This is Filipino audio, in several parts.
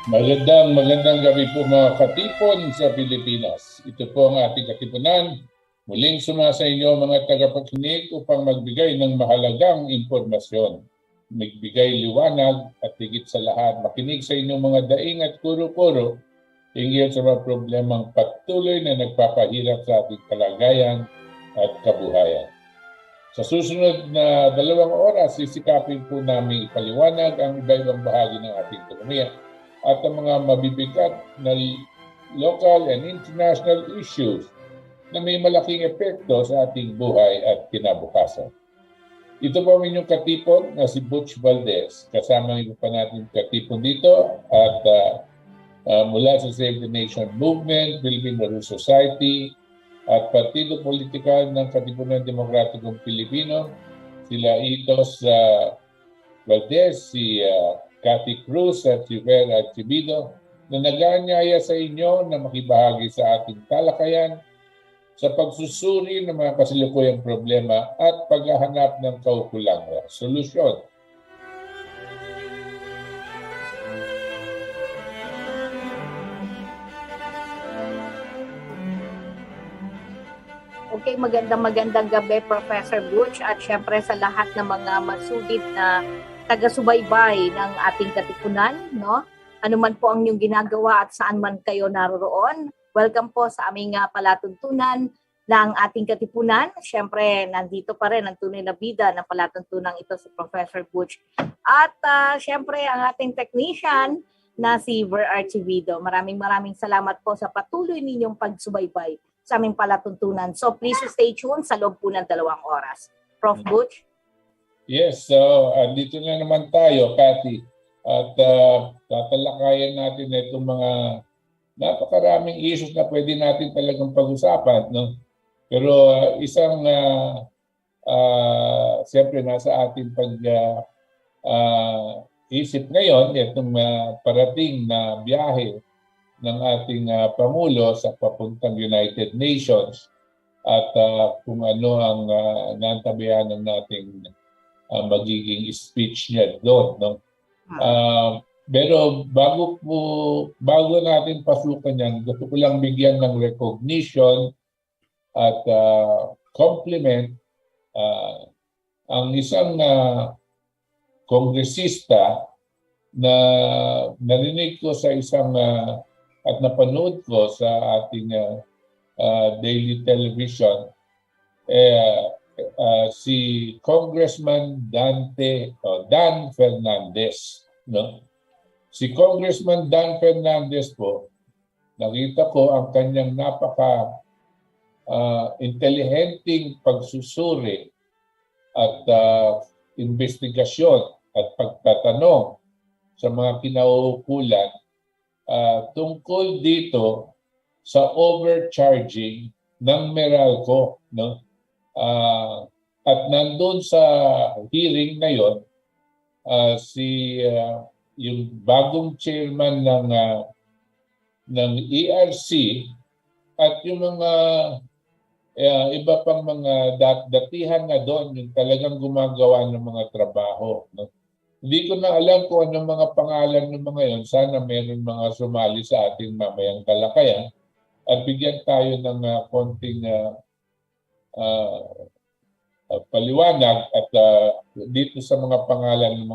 Magandang gabi po mga katipon sa Pilipinas. Ito po ang ating katipunan. Muling sumasa inyo mga tagapakinig upang magbigay ng mahalagang impormasyon. Magbigay liwanag at higit sa lahat makinig sa inyong mga daing at kuro-kuro hinggil sa mga problemang patuloy na nagpapahirap sa ating kalagayan at kabuhayan. Sa susunod na 2 oras, sisikapin po namin ipaliwanag ang iba-ibang bahagi ng ating ekonomiya at ang mga mabibigat na local and international issues na may malaking epekto sa ating buhay at kinabukasan. Ito po ang inyong katipon na si Butch Valdes. Kasama ng iba pa natin katipon dito at mula sa Save the Nation Movement, Philippine LaRouche Society at Partido Politikal ng Katipunan Demokratikong Pilipino, sila Itos Valdes, si Cathy Cruz at si Vera na nag-aanyaya sa inyo na makibahagi sa ating talakayan sa pagsusuri ng mga kasalukuyang problema at paghahanap ng kaukulang solusyon. Okay, magandang gabi, Professor Butch, at syempre sa lahat ng mga masugid na taga-subaybay ng ating katipunan, no? Ano man po ang inyong ginagawa at saan man kayo naroroon, welcome po sa aming palatuntunan ng ating katipunan. Syempre, nandito pa rin ang tunay na bida ng palatuntunan ito si Professor Butch. At syempre, ang ating technician na si Ver Archivido. Maraming salamat po sa patuloy ninyong pagsubaybay sa aming palatuntunan. So please stay tuned sa loob po ng 2 oras. Prof. Butch? Yes, so andito na naman tayo, Cathy. At tatalakayan natin itong mga napakaraming issues na pwede natin talagang pag-usapan. No? Pero siyempre nasa ating isip ngayon, itong parating na biyahe ng ating Pangulo sa papuntang United Nations at kung ano ang nantabayanan nating magiging speech niya doon. No? Pero bago natin pasukan yan, gusto ko lang bigyan ng recognition at compliment ang isang kongresista na narinig ko sa isang at napanood ko sa ating daily television, si Congressman Dan Fernandez. No? Si Congressman Dan Fernandez po, nakita ko ang kanyang napaka-intelihenteng pagsusuri at investigasyon at pagtatanong sa mga kinauukulan tungkol dito sa overcharging ng Meralco, no? At nandun sa hearing na yon yung bagong chairman ng ERC at yung mga iba pang mga datihan na doon yung talagang gumagawa ng mga trabaho, no? Hindi ko na alam kung anong mga pangalan ng mga yon. Sana meron mga sumali sa ating mamayang talakayan at bigyan tayo ng konting paliwanag at dito sa mga pangalan ng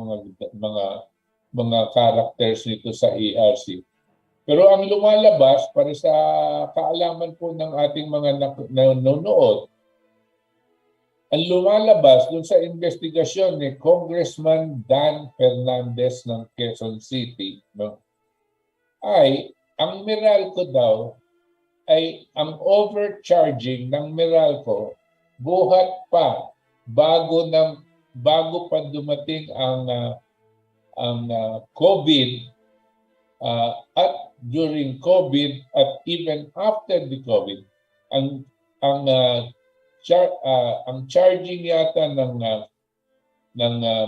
mga characters nito sa ERC. Pero ang lumalabas para sa kaalaman po ng ating mga nanonood, ang lumalabas dun sa investigasyon ni Congressman Dan Fernandez ng Quezon City, no, ay ang Meralco daw ay ang overcharging ng Meralco buhat pa bago pa dumating ang COVID at during COVID at even after the COVID ang charging yata ng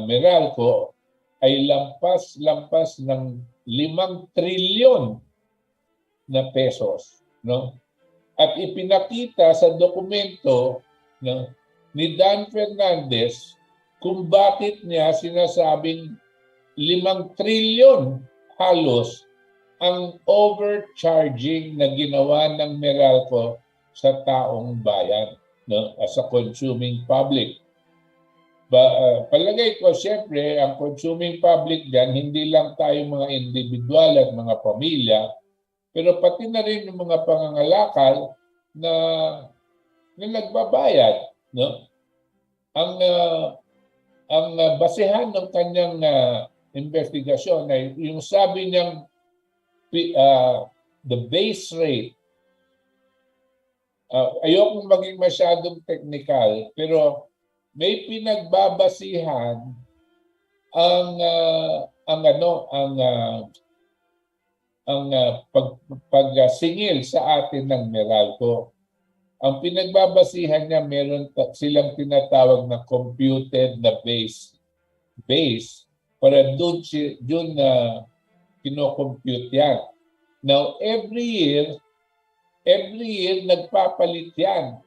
Meralco ay lampas ng 5 trilyon na pesos, no? At ipinakita sa dokumento, no, ni Dan Fernandez kung bakit niya sinasabing 5 trilyon halos ang overcharging na ginawa ng Meralco sa taong bayan, no, as a consuming public. Palagay ko, siyempre, ang consuming public dyan, hindi lang tayo mga individual at mga pamilya, pero pati na rin yung mga pangangalakal na nagbabayad. No? Ang basehan ng kanyang investigasyon ay yung sabi niyang the base rate. Ayokong maging masyadong technical, pero may pinagbabasihan ang pagsingil sa atin ng Meralco. Ang pinagbabasihan niya, meron silang tinatawag na computed na base para doon kino-compute yan. Now, every year nagpapalit yan.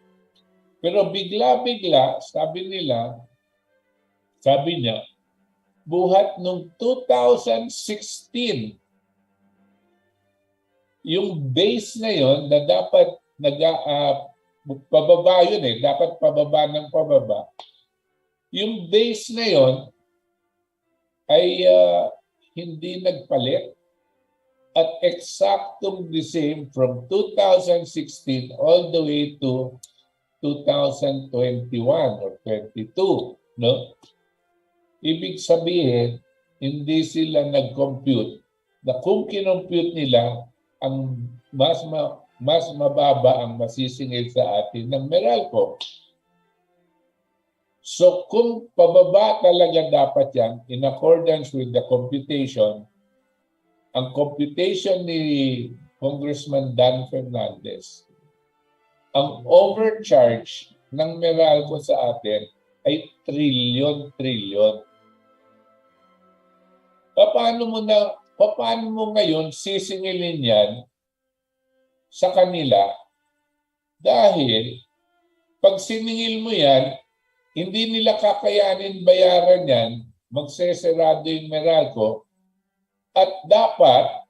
Pero bigla-bigla, sabi niya, buhat nung 2016, yung base na yon na dapat pababa yun dapat pababa ng pababa. Yung base na yon ay hindi nagpalit at eksaktong the same from 2016 all the way to 2021 or 22, no? Ibig sabihin, hindi sila nag-compute na kung kinompute nila, ang mas mababa ang masisingil sa atin ng Meralco. So kung pababa talaga dapat yan, in accordance with the computation, ang computation ni Congressman Dan Fernandez, ang overcharge ng Meralco sa atin ay trilyon. Paano mo ngayon sisingilin yan sa kanila? Dahil pag siningil mo yan, hindi nila kakayanin bayaran yan, magsesarado yung Meralco. At dapat,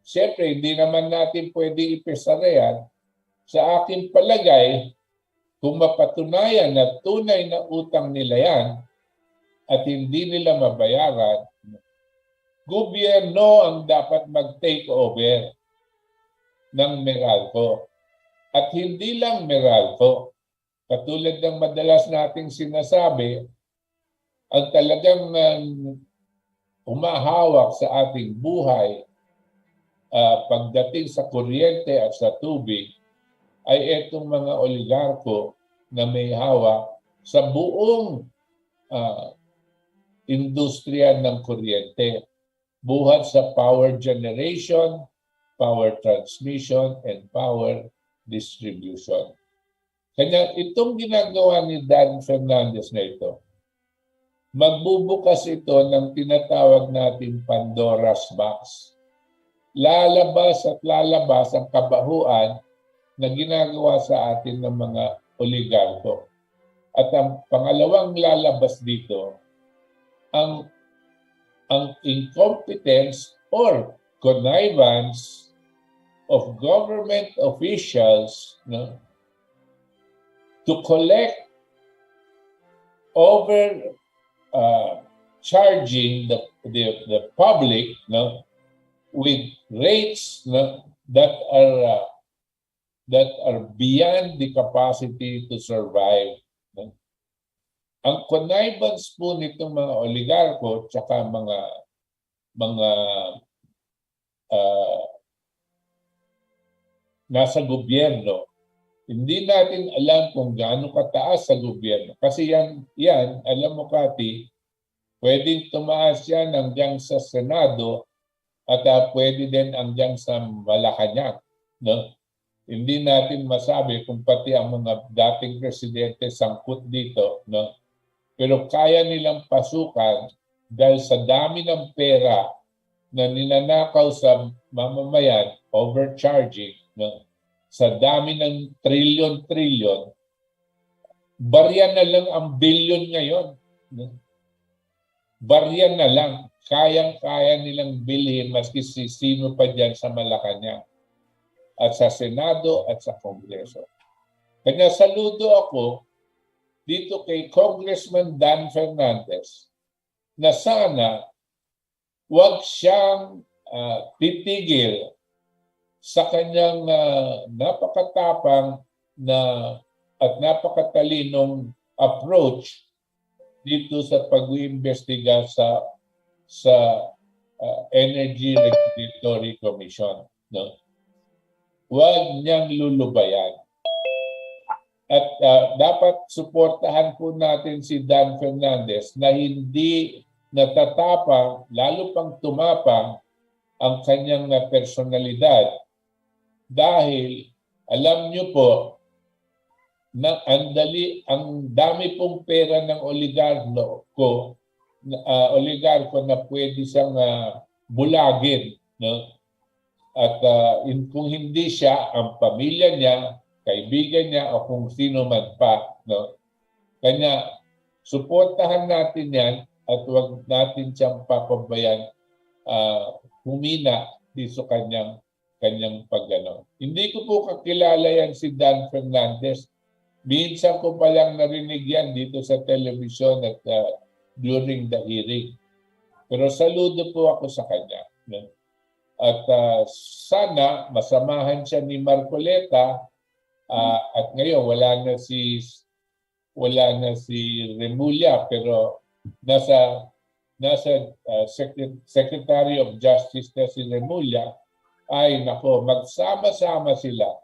siyempre, hindi naman natin pwede ipesara yan. Sa aking palagay, kung mapatunayan na tunay na utang nila yan at hindi nila mabayaran, gobyerno ang dapat mag-take over ng Meralco. At hindi lang Meralco. Katulad ng madalas nating sinasabi, ang talagang humahawak sa ating buhay pagdating sa kuryente at sa tubig ay itong mga oligarko na may hawak sa buong industriya ng kuryente, buhat sa power generation, power transmission, and power distribution. Kanya itong ginagawa ni Dan Fernandez na ito, magbubukas ito ng tinatawag nating Pandora's Box. Lalabas at lalabas ang kabahuan na ginagawa sa atin ng mga oligarko. At ang pangalawang lalabas dito, ang incompetence or connivance of government officials, no, to collect over charging the public, no, with rates, no, that are beyond the capacity to survive. No? Ang connivance po nitong mga oligarko tsaka mga nasa gobyerno, hindi natin alam kung gaano kataas sa gobyerno. Kasi yan, alam mo, Cathy, pwedeng tumaas yan hanggang sa Senado at pwede din hanggang sa Malacanang. No? Hindi natin masabi kung pati ang mga dating presidente sangkot dito. No? Pero kaya nilang pasukan dahil sa dami ng pera na ninanakaw sa mamamayan, overcharging, no? Sa dami ng trilyon, barya na lang ang bilyon ngayon. No? Barya na lang. kayang-kaya nilang bilhin maski sino pa dyan sa Malacanang at sa Senado at sa Kongreso. Kanya saludo ako dito kay Congressman Dan Fernandez na sana huwag siyang titigil sa kanyang napakatapang at napakatalinong approach dito sa pag-iimbestiga sa Energy Regulatory Commission. No? Huwag niyang lulubayan. At dapat suportahan po natin si Dan Fernandez na hindi natatapang, lalo pang tumapang ang kanyang personalidad. Dahil alam niyo po na ang dami pong pera ng oligarko na pwede siyang bulagin, no? At kung hindi siya, ang pamilya niya, kaibigan niya o kung sino man pa, no? Kanya suportahan natin yan at huwag natin siyang papabayan humina dito kanyang pagano. Hindi ko po kakilala yan si Dan Fernandez. Minsan ko palang narinig yan dito sa television at during the hearing. Pero saludo po ako sa kanya. No? At sana masamahan siya ni Marcoleta at ngayon wala na si Remulla pero nasa Secretary of Justice na si Remulla. Ay nako, magsama-sama sila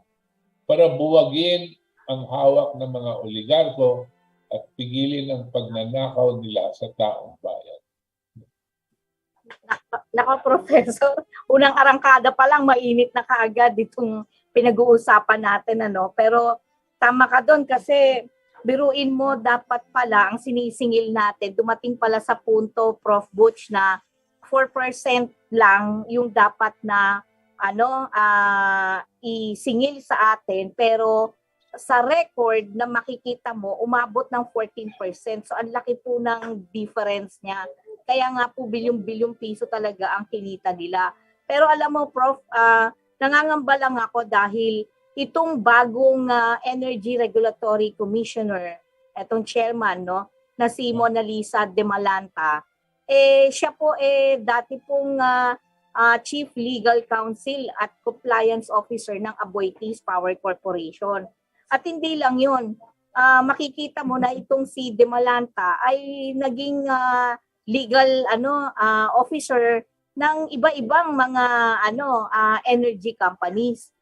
para buwagin ang hawak ng mga oligarko at pigilin ang pagnanakaw nila sa taong bayan. Nako, Professor, unang arangkada pa lang mainit na kaagad itong pinag-uusapan natin, ano? Pero tama ka doon kasi biruin mo, dapat pala ang sinisingil natin, dumating pala sa punto, Prof. Butch, na 4% lang yung dapat na isingil sa atin, pero sa record na makikita mo, umabot ng 14%. So ang laki po ng difference niya. Kaya nga po bilyong-bilyong piso talaga ang kinita nila. Pero alam mo, Prof, nangangamba lang ako dahil itong bagong Energy Regulatory Commissioner, itong chairman, no, na si Mona Lisa de Malanta, siya po dati pong Chief Legal Counsel at Compliance Officer ng Aboitiz Power Corporation. At hindi lang yun, makikita mo na itong si De Malanta ay naging legal officer ng iba-ibang mga energy companies.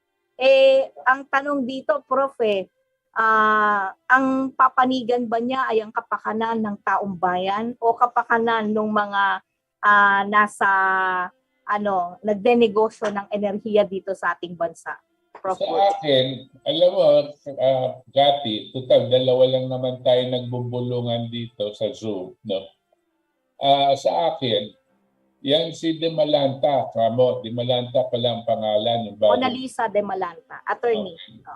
Ang tanong dito, Prof, ang papanigan ba niya ay ang kapakanan ng taong bayan o kapakanan ng mga nasa nagdenegosyo ng enerhiya dito sa ating bansa? Prof. Sa akin, alam mo, Cathy, total, dalawa lang naman tayo nagbubulungan dito sa Zoom. No? Sa akin, yan si De Malanta, De Malanta pala ang pangalan. Yung Mona Lisa De Malanta, attorney. Okay.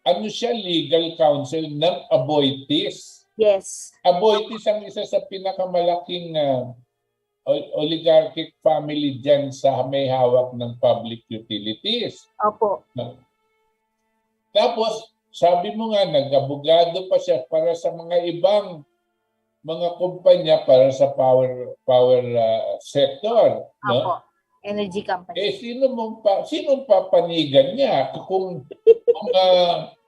Ano siya, legal counsel ng Aboitiz? Yes. Aboitiz ang isa sa pinakamalaking oligarchic family dyan sa may hawak ng public utilities. Opo. Tapos, sabi mo nga, nag-abogado pa siya para sa mga ibang mga kumpanya para sa power sector. Opo. No? Energy company. Sinong papanigan niya kung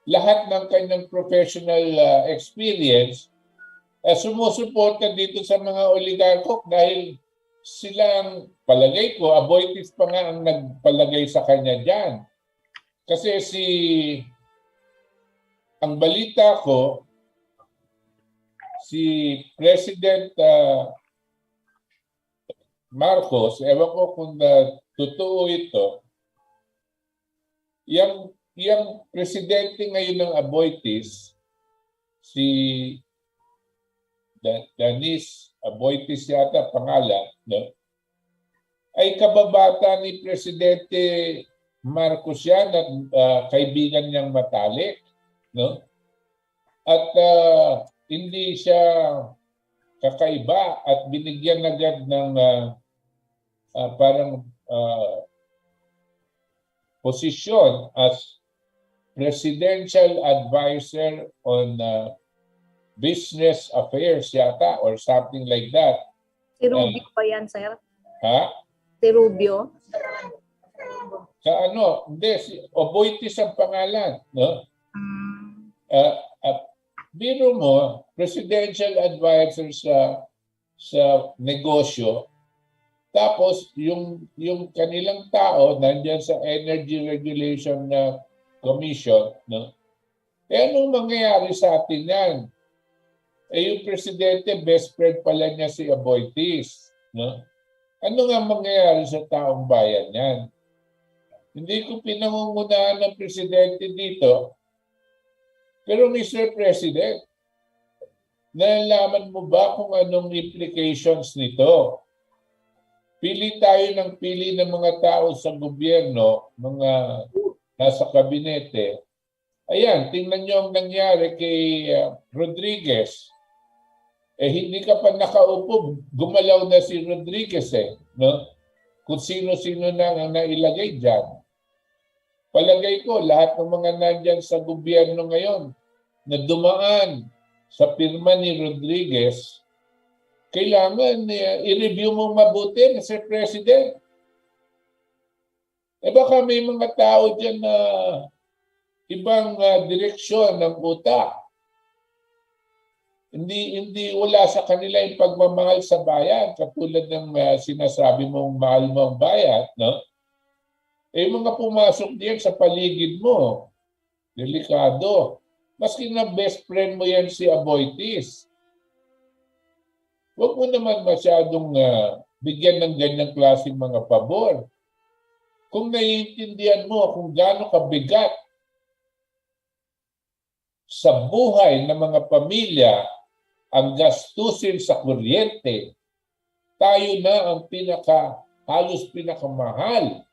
lahat ng kanyang professional experience sumusuporta dito sa mga oligarko dahil silang, palagay ko, Aboitiz pa nga ang nagpalagay sa kanya dyan. Kasi ang balita ko, si President Marcos, ewan ko kung totoo ito, yung presidente ngayon ng Aboitiz, si Danis Aboitiz yata pangalan, no? Ay kababata ni Presidente Marcos yan at kaibigan niyang matalik, no? At hindi siya kakaiba at binigyan agad ng parang posisyon as Presidential Advisor on Business Affairs yata or something like that. Si Rubio pa yan, sir? Ha? Si Rubio? Sa ano? Hindi, si Oboitis ang pangalan. No? Biro mo, Presidential Advisor sa negosyo, tapos yung kanilang tao nandiyan sa Energy Regulation Commission, no? Anong mangyayari sa atin yan? Yung presidente, best friend pala niya si Aboitiz, no? Ano nga mangyayari sa taong bayan yan? Hindi ko pinangungunahan ng presidente dito, pero Mr. President, nalalaman mo ba kung anong implications nito? Pili tayo ng pili ng mga tao sa gobyerno, mga nasa kabinete. Ayan, tingnan nyo ang nangyari kay Rodriguez. Hindi ka pa nakaupo, gumalaw na si Rodriguez no? Kung sino-sino na ang nailagay dyan. Palagay ko, lahat ng mga nandyan sa gobyerno ngayon na dumaan sa pirma ni Rodriguez, kailangan i-review mo mabuti, Mr. President. Baka may mga tao dyan na ibang direksyon ng utak. Hindi wala sa kanila yung pagmamahal sa bayan, katulad ng sinasabi mong mahal mo ang bayan, no? Mga pumasok diyan sa paligid mo, delikado. Maski na best friend mo yan si Aboitiz. Huwag mo naman masyadong bigyan ng ganyang klaseng mga pabor. Kung naiintindihan mo kung gaano kabigat sa buhay ng mga pamilya ang gastusin sa kuryente, tayo na ang halos pinakamahal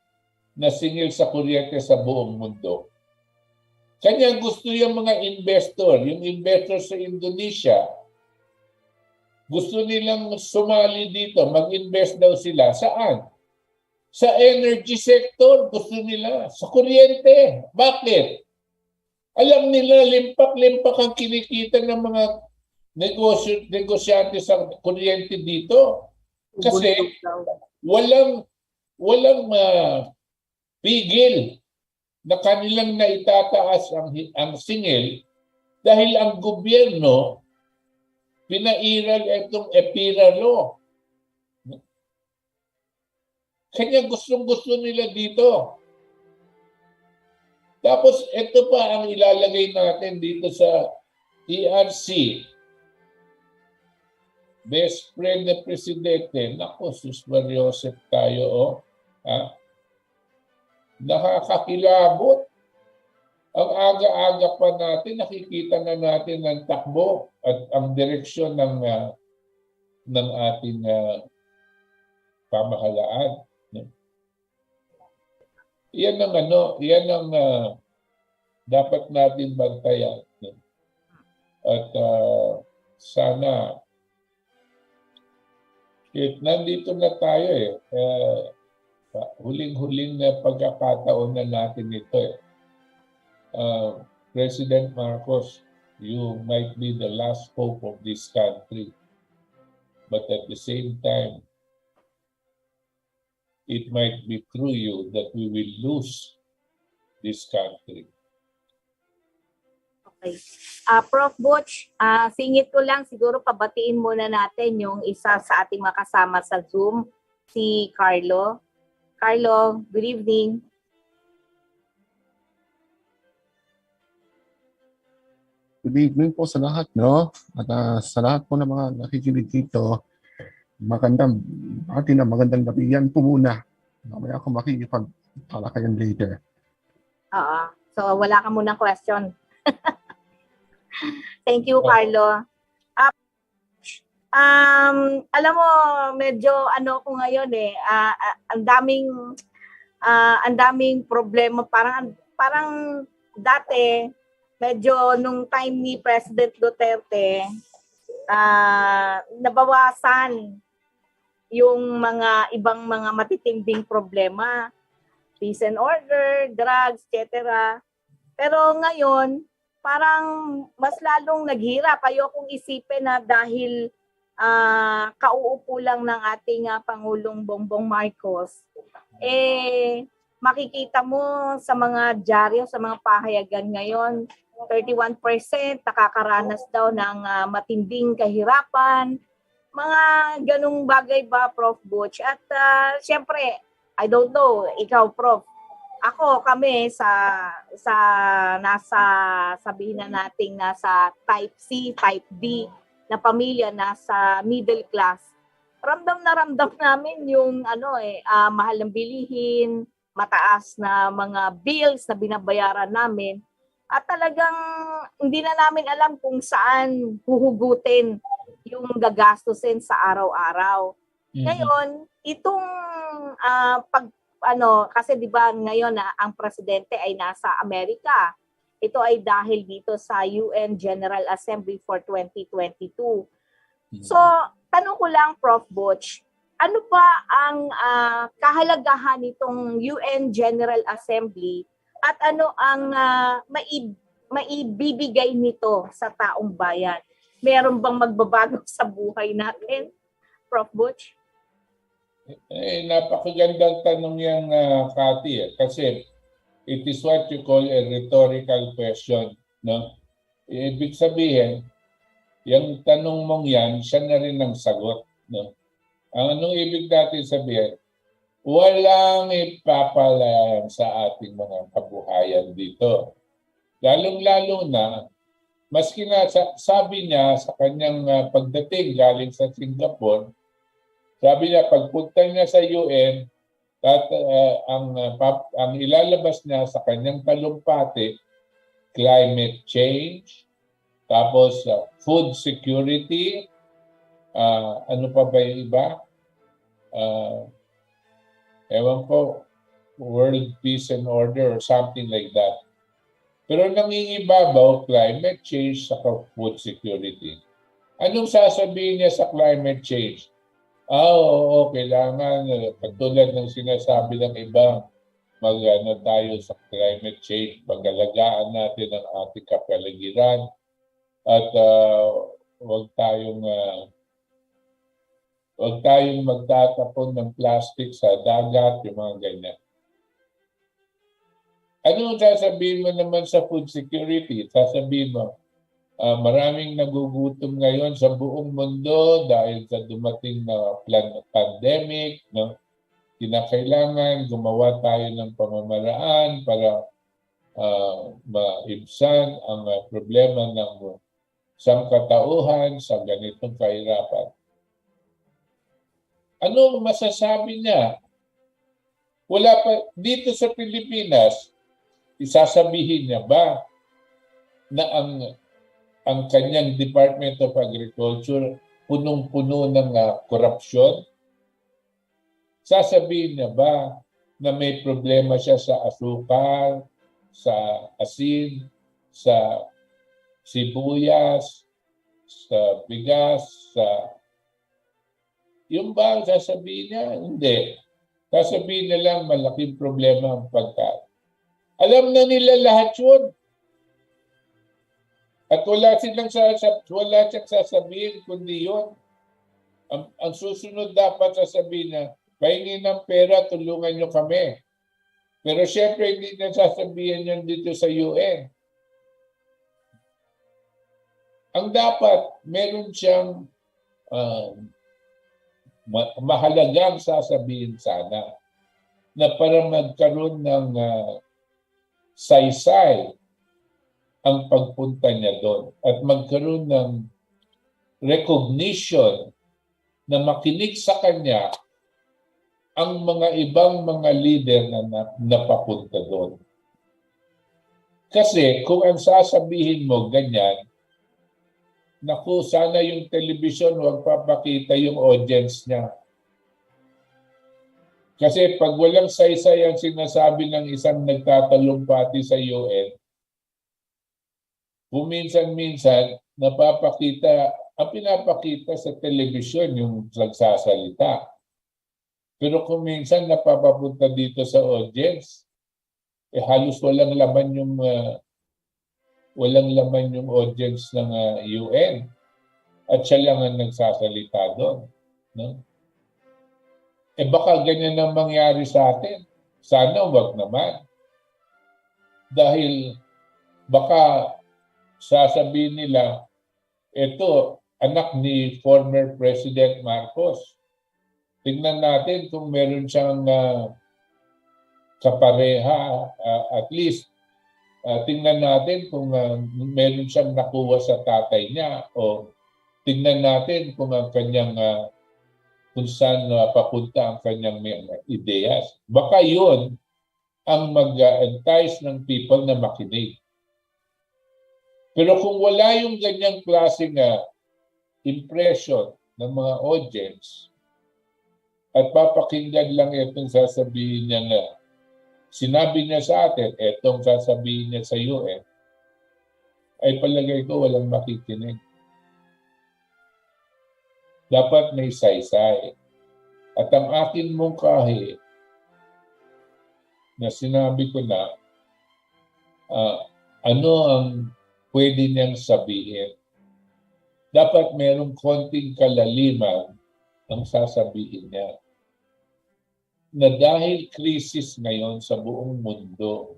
na singil sa kuryente sa buong mundo. Kanya gusto yung mga investor, yung investor sa Indonesia, gusto nilang sumali dito, mag-invest daw sila. Saan? Sa energy sector, gusto nila. Sa kuryente. Bakit? Alam nila, limpak-limpak ang kinikita ng mga negosyante sa kuryente dito. Kasi walang pigil na kanilang naitataas ang singil dahil ang gobyerno pinairal itong EPIRA law. Kanya gustong-gusto nila dito. Tapos ito pa ang ilalagay natin dito sa ERC. Best friend na presidente. Naku, sus Mariosep tayo, Nakakakilabot. Ang aga-aga pa natin, nakikita na natin ang takbo at ang direksyon ng ating pamahalaan. Yan ang dapat natin bantayan. At sana nandito na tayo huling-huling na pagkakataon na natin ito President Marcos, you might be the last hope of this country. But at the same time, it might be through you that we will lose this country. Okay. Prof. Butch, singit ko lang, siguro pabatiin muna natin yung isa sa ating makasama sa Zoom, si Carlo. Carlo, good evening. Good evening po sa lahat, no? At sa lahat po ng mga nakikinig dito, magandang gabi yan po muna. Mamaya ako makikipag-talakayan later. Oo. So, wala ka munang question. Thank you, Carlo. Alam mo, medyo ko ngayon ang daming problema. Parang dati, medyo nung time ni President Duterte, nabawasan yung mga ibang mga matitinding problema, peace and order, drugs, etc. Pero ngayon, parang mas lalong naghirap. Ayokong isipin na dahil kauupo lang ng ating Pangulong Bongbong Marcos, makikita mo sa mga dyaryo, sa mga pahayagan ngayon, 31% nakakaranas daw ng matinding kahirapan. Mga ganung bagay ba, Prof. Butch? At siyempre, I don't know, ikaw, Prof. Ako, kami nasa, sabihin na natin, nasa type C, type D na pamilya, nasa middle class. Ramdam na ramdam namin yung mahal ng bilihin, mataas na mga bills na binabayaran namin. At talagang hindi na namin alam kung saan huhugutin yung gagastusin sa araw-araw. Ngayon, itong kasi 'di ba ngayon ang presidente ay nasa Amerika. Ito ay dahil dito sa UN General Assembly for 2022. So, tanong ko lang, Prof. Butch, ano ba ang kahalagahan nitong UN General Assembly at ano ang maibibigay nito sa taong bayan? Meron bang magbabago sa buhay natin, Prof. Butch? Napakagandang tanong yan, Cathy. Kasi it is what you call a rhetorical question. No? Ibig sabihin, yung tanong mong yan, siya na rin ang sagot. No? Ang anong ibig natin sabihin? Walang ipapalayan sa ating mga kabuhayan dito. Lalong-lalo na, maski na sabi niya sa kanyang pagdating galing sa Singapore, sabi niya pagpunta niya sa UN, ang ilalabas niya sa kanyang talumpati, climate change, tapos food security, ano pa ba yung iba? Ewan ko, world peace and order or something like that. Pero nangingibabaw, climate change sa food security. Anong sasabihin niya sa climate change? Oo, kailangan, katulad ng sinasabi ng iba, tayo sa climate change, pag-alagaan natin ang ating kapaligiran at huwag tayong magtatapon ng plastic sa dagat, yung mga ganyan. Ano sasabihin mo naman sa food security? Sasabihin mo, maraming nagugutom ngayon sa buong mundo dahil sa dumating na pandemic. No? Kinakailangan gumawa tayo ng pamamaraan para maibsan ang problema ng sangkatauhan sa ganitong kahirapan. Ano masasabi niya? Wala pa dito sa Pilipinas, isasabihin niya ba na ang kanyang Department of Agriculture punong-puno ng korupsyon? Sasabihin niya ba na may problema siya sa asukal, sa asin, sa sibuyas, sa bigas, sa... Yung ba sasabihin niya? Hindi. Sasabihin niya lang malaking problema ang pagkain. Alam na nila lahat yun. At wala siyang sasabihin kundi yun. Ang susunod dapat sasabihin na, pahingi ng pera, tulungan nyo kami. Pero syempre hindi na sasabihin yun dito sa UN. Ang dapat, meron siyang mahalagang sasabihin sana na para magkaroon ng saysay ang pagpunta niya doon at magkaroon ng recognition na makinig sa kanya ang mga ibang mga leader na napapunta doon. Kasi kung ang sasabihin mo ganyan, naku, sana yung television huwag papakita yung audience niya. Kasi pag walang saysay ang sinasabi ng isang nagtatalumpati sa UN, kuminsan-minsan napapakita ang pinapakita sa telebisyon yung nagsasalita. Pero kung minsan napapapunta dito sa audience, halos walang laman yung audience ng UN. At siya lang ang nagsasalita doon. No? Baka ganyan ang mangyari sa atin. Sana wag naman. Dahil baka sasabihin nila, ito, anak ni former President Marcos. Tingnan natin kung meron siyang kapareha, at least tingnan natin kung meron siyang nakuha sa tatay niya o tingnan natin kung ang kanyang kung saan papunta ang kanyang ideyas. Baka yun ang mag-entice ng people na makinig. Pero kung wala yung ganyang klaseng impression ng mga audience at papakinggan lang itong sasabihin niya na sinabi niya sa atin, itong sasabihin niya sa UN, ay palagay ko walang makikinig. Dapat may saysay. At ang akin mungkahi na sinabi ko na ano ang pwede niyang sabihin. Dapat merong konting kalaliman ang sasabihin niya. Na dahil krisis ngayon sa buong mundo,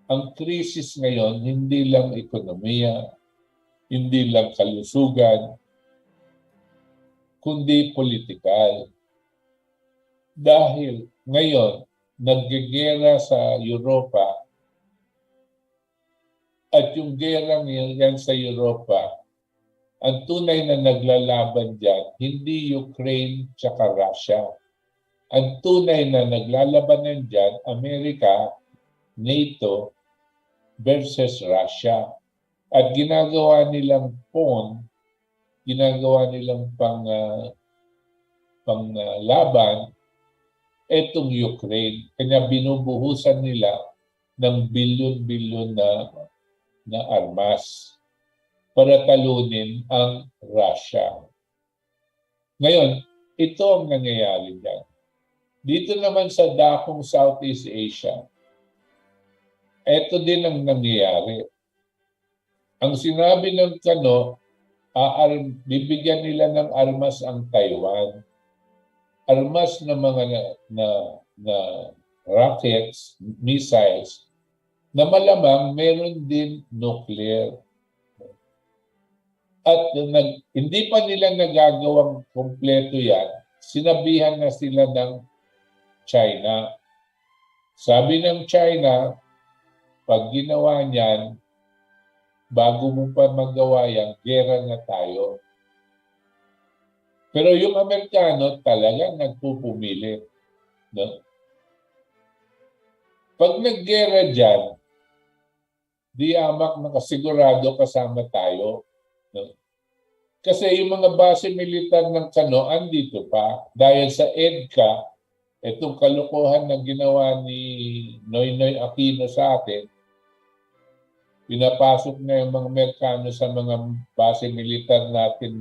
ang krisis ngayon hindi lang ekonomiya, hindi lang kalusugan, kundi politikal. Dahil ngayon, naggegera sa Europa at yung gerang yan sa Europa, ang tunay na naglalaban dyan, hindi Ukraine tsaka Russia. Ang tunay na naglalabanan dyan, Amerika, NATO versus Russia. At ginagawa nilang pawn, ginagawa nilang panglaban etong Ukraine. Kanya binubuhusan nila ng bilyon-bilyon na armas para talunin ang Russia. Ngayon, ito ang nangyayari dyan. Dito naman sa dakong Southeast Asia, ito din ang nangyayari. Ang sinabi ng Kano, bibigyan nila ng armas ang Taiwan. Armas na mga na rockets, missiles, na malamang meron din nuclear. At hindi pa nila nagagawang kompleto yan, sinabihan na sila ng China. Sabi ng China, pag ginawa niyan, bago mo pa magawa yan, gera na tayo. Pero yung Amerikano talagang nagpupumili. No? Pag naggera dyan, di amak nakasigurado kasama tayo. No? Kasi yung mga base militar ng Kano, andito pa. Dahil sa EDCA, itong kalokohan na ginawa ni Noynoy Aquino sa atin, pinapasok na yung mga Amerikano sa mga base militar natin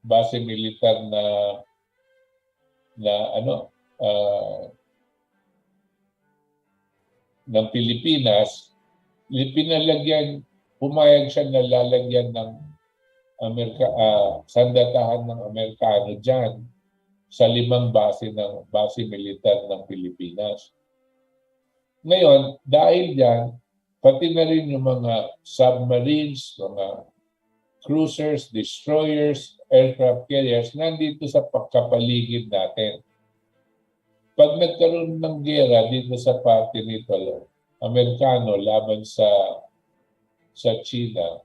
base militar ng Pilipinas, pumayag siya na lalagyan ng sandatahan ng Amerikano dyan sa 5 base militar ng Pilipinas. Ngayon, dahil dyan, pati na rin yung mga submarines, mga cruisers, destroyers, aircraft carriers, nandito sa pagkapaligid natin. Pag nagkaroon ng gera dito sa parte nito, Amerikano laban sa China,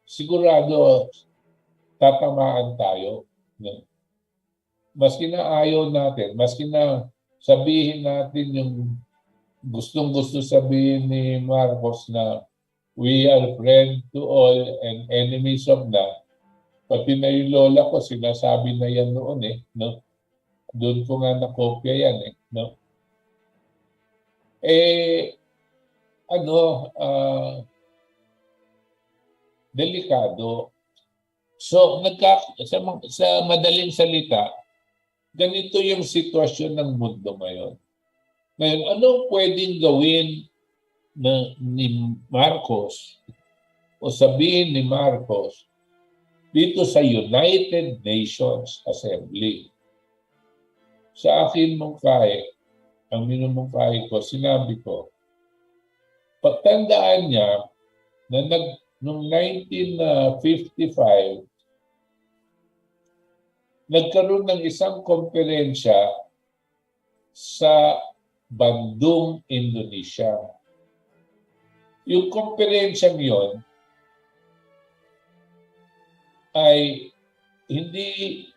sigurado tatamaan tayo. Maski na ayaw natin, maski na sabihin natin yung gustong-gusto sabihin ni Marcos na we are friends to all and enemies of none. Pati na yung lola ko, sinasabi na yan noon no? Doon ko nga nakopya yan no? delikado. So, sa madaling salita, ganito yung sitwasyon ng mundo ngayon. Ngayon, anong pwedeng gawin ni Marcos o sabihin ni Marcos dito sa United Nations Assembly? Sa akin mungkahi, ang minumungkahi ko, sinabi ko, pagtandaan niya na noong 1955, nagkaroon ng isang komperensya sa Bandung, Indonesia. Yung komperensyang yon ay hindi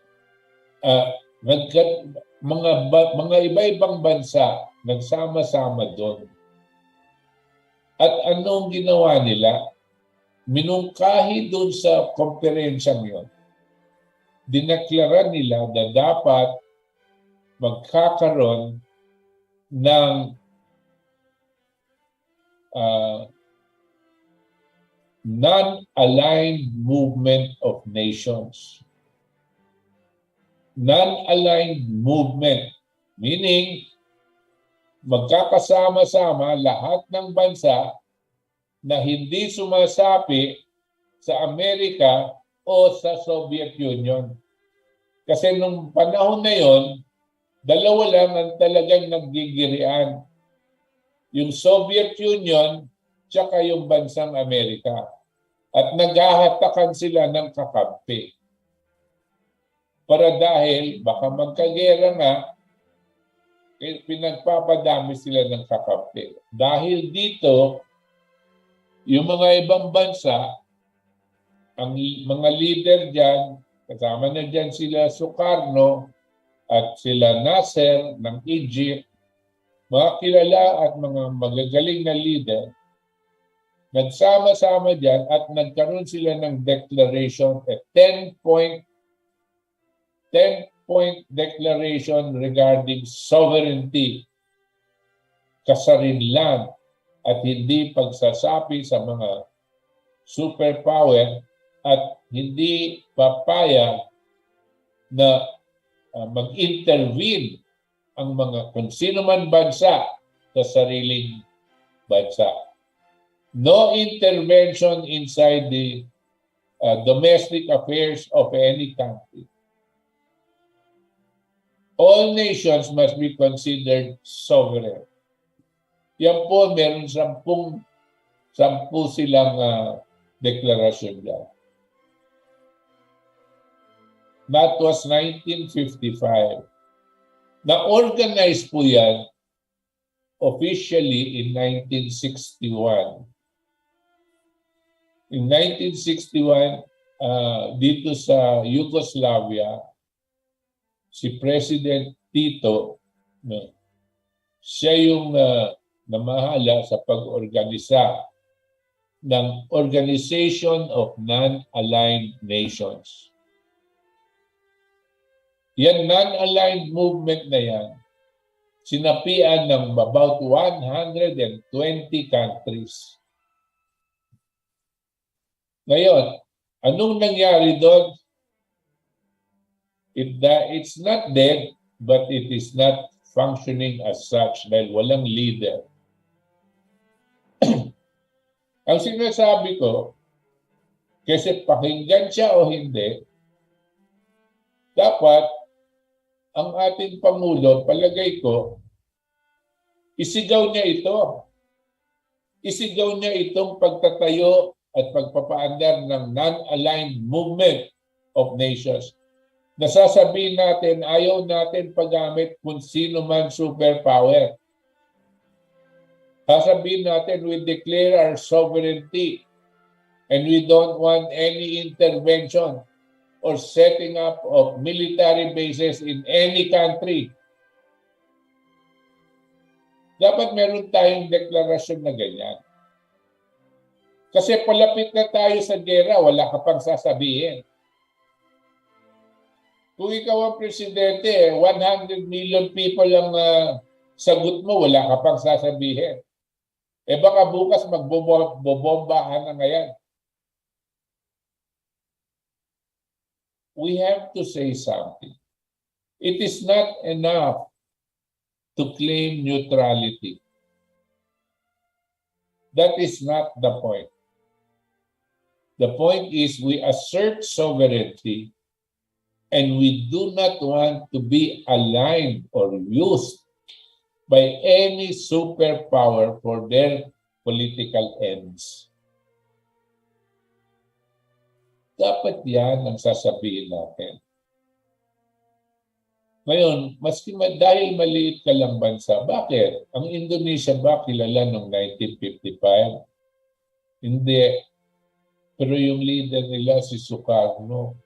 mga iba-ibang bansa nagsama-sama doon. At anong ginawa nila? Minungkahi doon sa komperensyang yon. Dineklara nila na dapat magkakaroon ng non-aligned movement of nations. Non-aligned movement, meaning magkakasama-sama lahat ng bansa na hindi sumasapi sa Amerika o sa Soviet Union. Kasi nung panahon na yon, dalawa lang ang talagang naggigirian. Yung Soviet Union tsaka yung bansang Amerika. At naghahatakan sila ng kakampi. Para dahil baka magkagera nga, pinagpapadami sila ng kakampi. Dahil dito, yung mga ibang bansa, ang mga leader dyan, kasama na dyan sila Sukarno at sila Nasser ng Egypt, mga kilala at mga magagaling na leader, nagsama-sama dyan at nagkaroon sila ng declaration, a 10-point declaration regarding sovereignty, kasarinlan, at hindi pagsasapi sa mga superpower at hindi papaya na mag-intervene ang mga kung sino man bansa sa sariling bansa. No intervention inside the domestic affairs of any country. All nations must be considered sovereign. Yan po, meron 10 silang deklarasyon dyan. That was 1955. Na-organize po yan officially in 1961. In 1961, dito sa Yugoslavia, si President Tito, siya yung namahala sa pag-organisa ng Organization of Non-Aligned Nations. Yan non-aligned movement na yan, sinapian ng about 120 countries. Ngayon, anong nangyari doon? It's not dead, but it is not functioning as such dahil walang leader. Ang sinasabi ko, kasi pakinggan siya o hindi, dapat ang ating Pangulo, palagay ko, isigaw niya ito. Isigaw niya itong pagtatayo at pagpapaandar ng non-aligned movement of nations. Nasasabihin natin, ayaw natin paggamit kung sino man superpower. Sasabihin natin, we declare our sovereignty and we don't want any intervention or setting up of military bases in any country. Dapat meron tayong deklarasyon na ganyan. Kasi palapit na tayo sa gera, wala ka pang sasabihin. Kung ikaw ang presidente, 100 million people ang sagot mo, wala ka pang sasabihin. Baka bukas magbobombahan na ngayon. we have to say something. It is not enough to claim neutrality. That is not the point. The point is we assert sovereignty and we do not want to be aligned or used by any superpower for their political ends. Dapat yan ang sasabihin natin. Ngayon, maski dahil maliit ka lang bansa, bakit? Ang Indonesia ba kilala noong 1955? Hindi. Pero yung leader nila, si Sukarno,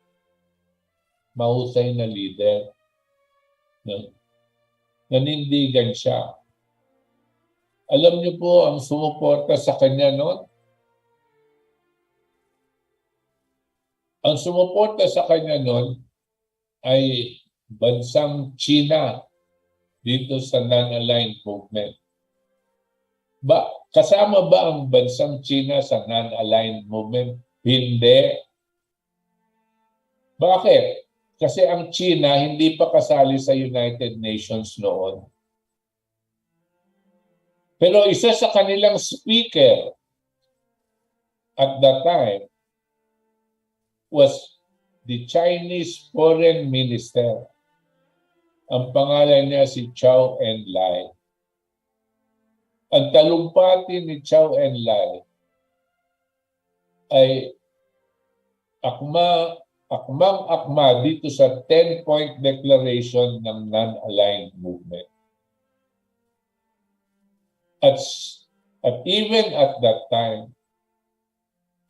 mahusay na leader. Nanindigan siya. Alam niyo po, ang sumuporta sa kanya noon, ang sumuporta sa kanya noon ay bansang China dito sa non-aligned movement. Kasama ba ang bansang China sa non-aligned movement? Hindi. Bakit? Kasi ang China hindi pa kasali sa United Nations noon. Pero isa sa kanilang speaker at that time was the Chinese Foreign Minister. Ang pangalan niya si Zhou Enlai. Ang talumpati ni Zhou Enlai ay akmang-akma dito sa 10-point declaration ng non-aligned movement. At even at that time,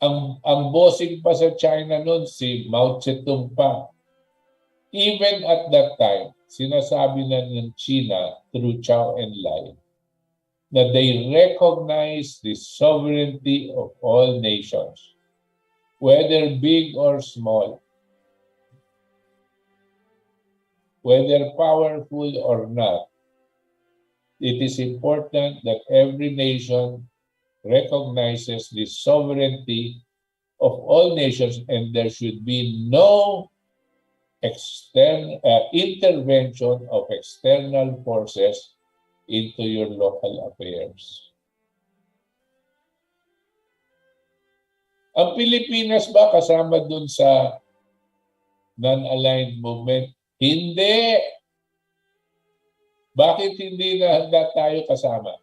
ang bossing pa sa China noon si Mao Zedong pa. Even at that time, sinasabi na ng China through Zhou Enlai na they recognize the sovereignty of all nations, whether big or small, whether powerful or not. It is important that every nation recognizes the sovereignty of all nations and there should be no intervention of external forces into your local affairs. Ang Pilipinas ba kasama dun sa non-aligned movement? Hindi. Bakit hindi na handa tayo kasama?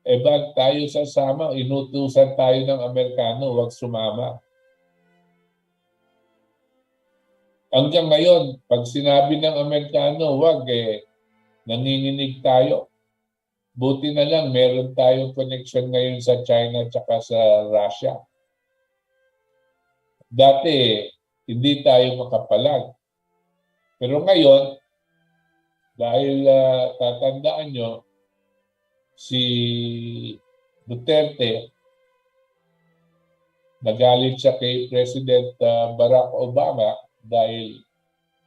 Ba't tayo sasama? Inutusan tayo ng Amerikano, huwag sumama. Hanggang ngayon, pag sinabi ng Amerikano, huwag nanginginig tayo. Buti na lang, meron tayong connection ngayon sa China at sa Russia. Dati, hindi tayo makapalag. Pero ngayon, dahil tatandaan nyo, si Duterte, nagalit siya kay President Barack Obama dahil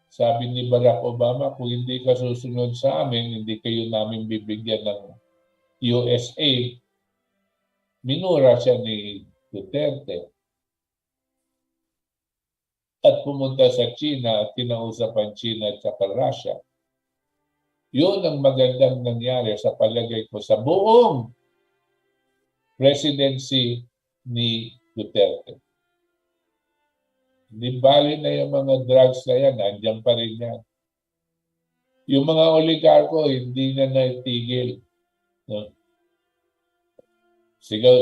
sabi ni Barack Obama, kung hindi ka susunod sa amin, hindi kayo namin bibigyan ng USA. Minura siya ni Duterte. At pumunta sa China at kinausap ang China at saka Russia. Yun ang magandang nangyari sa palagay ko sa buong presidency ni Duterte. Hindi bali na yung mga drugs na yan, nandiyan pa rin yan. Yung mga oligarko, hindi na natigil. No?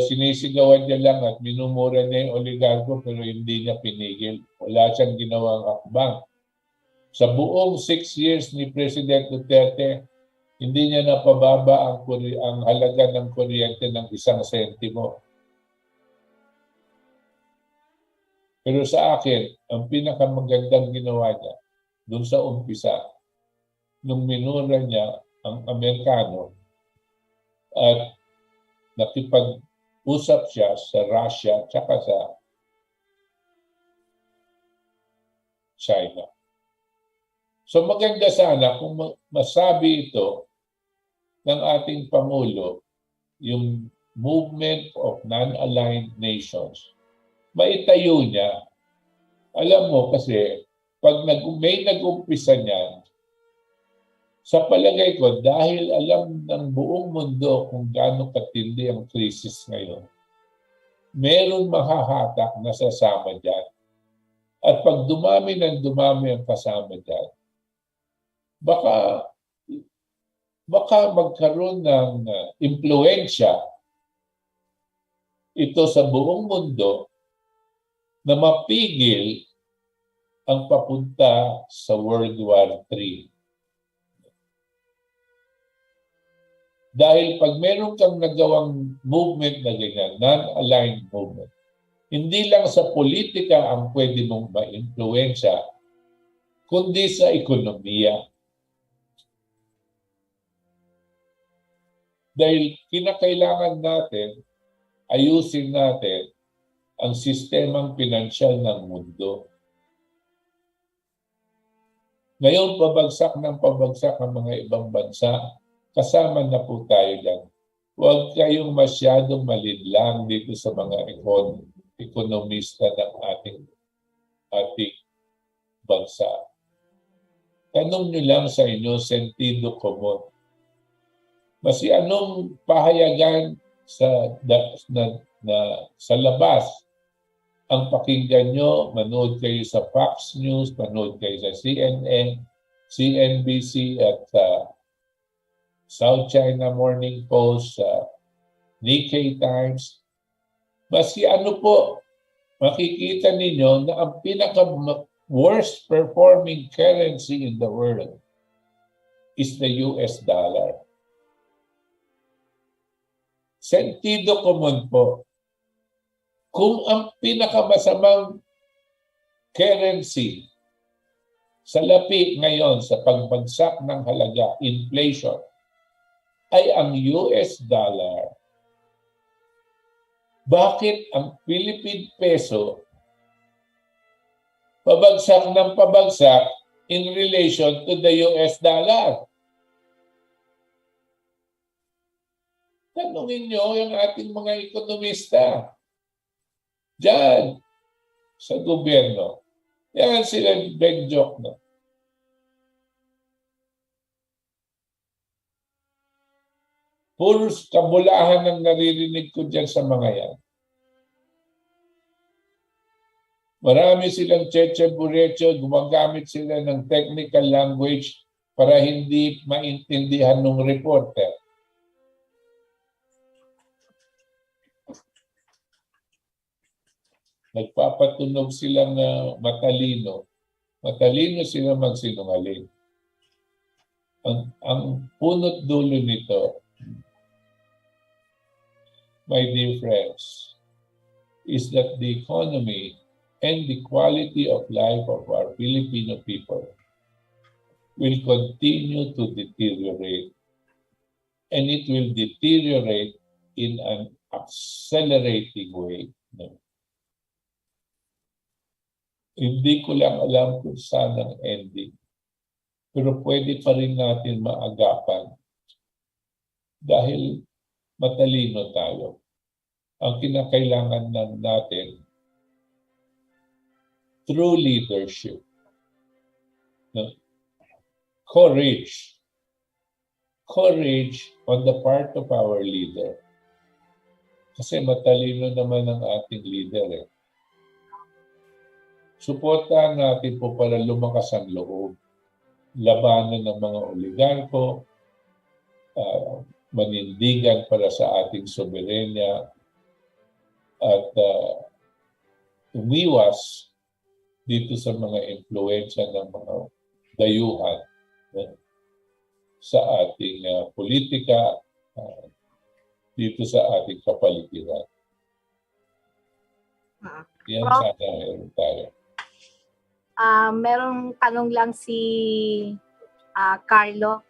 Sinisigawan niya lang at minumura niya yung oligarko pero hindi niya pinigil. Wala siyang ginawang akbang. Sa buong 6 years ni President Duterte, hindi niya napababa ang halaga ng kuryente ng 1 sentimo. Pero sa akin, ang pinakamagandang ginawa niya, doon sa umpisa, nung minura niya ang Amerikano at nakipag-usap siya sa Russia at sa China. So maganda sana kung masabi ito ng ating Pangulo, yung movement of non-aligned nations, maitayo niya. Alam mo kasi pag may nag-umpisa niyan, sa palagay ko, dahil alam ng buong mundo kung gaano katindi ang krisis ngayon, meron mahahatak na sasama dyan. At pag dumami ng dumami ang kasama dyan, baka magkaroon ng impluensya ito sa buong mundo na mapigil ang papunta sa World War III. Dahil pag meron kang nagawang movement na ganyan, non-aligned movement, hindi lang sa politika ang pwede mong ma-influensya, kundi sa ekonomiya. Dahil kinakailangan natin, ayusin natin ang sistemang pinansyal ng mundo. Ngayon, pabagsak ang mga ibang bansa, kasama na po tayo dyan. Huwag kayong masyadong malinlang dito sa mga ekonomista ng ating bansa. Tanong nyo lang sa inyo, sentido común. Masi anong pahayagan sa labas ang pakinggan nyo, manood kayo sa Fox News, manood kayo sa CNN, CNBC at South China Morning Post, Nikkei Times. Maski ano po, makikita ninyo na ang pinaka-worst performing currency in the world is the US dollar. Sentido común po. Kung ang pinakamasamang currency sa lapi ngayon sa pagbagsak ng halaga, inflation, ay ang US dollar, bakit ang Philippine peso pabagsak ng pabagsak in relation to the US dollar? Tanungin nyo yung ating mga ekonomista diyan sa gobyerno. Yan sila big joke na. Puros kabulahan ang naririnig ko dyan sa mga yan. Marami silang cheche-burecho, gumagamit sila ng technical language para hindi maintindihan ng reporter. Nagpapatunog silang matalino. Matalino sila magsinungaling. Ang punot dulo nito, my dear friends, is that the economy and the quality of life of our Filipino people will continue to deteriorate. And it will deteriorate in an accelerating way. No? Hindi ko lang alam kung saan ang ending. Pero pwede pa rin natin maagapan dahil matalino tayo. Ang kinakailangan lang natin, true leadership, no? Courage on the part of our leader. Kasi matalino naman ang ating leader. Suportahan natin po para lumakas ang loob. Labanan ng mga oligarko, manindigan para sa ating soberenya, at umiwas dito sa mga impluensya ng mga dayuhan sa ating politika, dito sa ating kapaligiran. Yan sana meron tayo. Merong tanong lang si Carlo.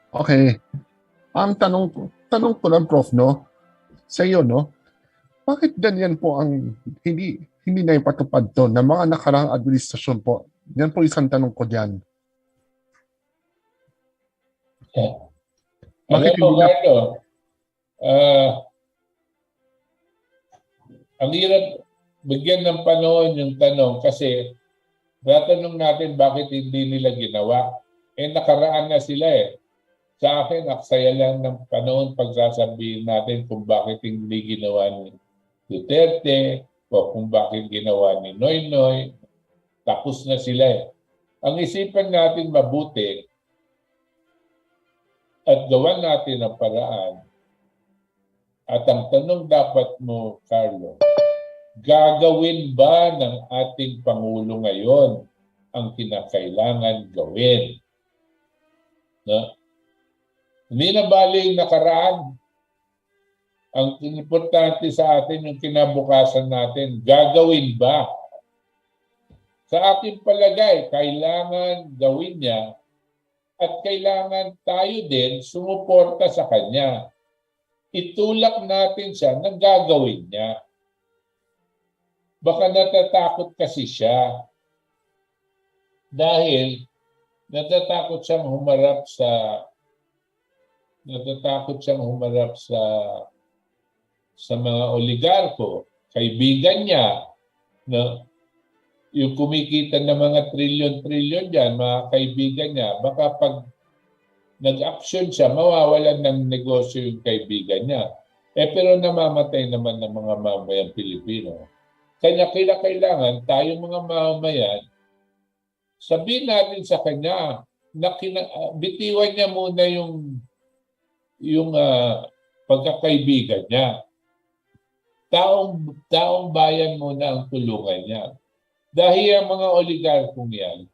Okay. Ang tanong ko lang, Prof, no? Sa iyo, no? Bakit ganyan po ang hindi na ipatupad to ng mga nakaraang administrasyon po? Yan po isang tanong ko dyan. Alam mo, Carlo, Ang hirap bigyan ng panahon yung tanong kasi tatanong natin bakit hindi nila ginawa. Nakaraan na sila eh. Sa akin, aksaya lang ng panahon pagsasabihin natin kung bakit hindi ginawa ni Duterte o kung bakit ginawa ni Noynoy. Tapos na sila eh. Ang isipan natin mabuti at gawan natin ang paraan. At ang tanong dapat mo, Carlo, gagawin ba ng ating Pangulo ngayon ang kinakailangan gawin? No? Hindi na bali yung nakaraan. Ang importante sa atin yung kinabukasan natin, gagawin ba? Sa aking palagay, kailangan gawin niya at kailangan tayo din sumuporta sa kanya. Itulak natin siya na gagawin niya. Baka natatakot kasi siya dahil natatakot siyang humarap sa mga oligarko, kaibigan niya, no? Yung kumikita ng mga trilyon-trilyon dyan, mga kaibigan niya, baka pag nag-action siya, mawawalan ng negosyo yung kaibigan niya. Pero namamatay naman ng mga mamamayang Pilipino. Kaya kailangan tayo mga mamamayan, sabihin natin sa kanya na bitiwan niya muna yung pagkakaibigan niya. Taong bayan muna ang tulungan niya. Dahil ang mga oligarkong yan,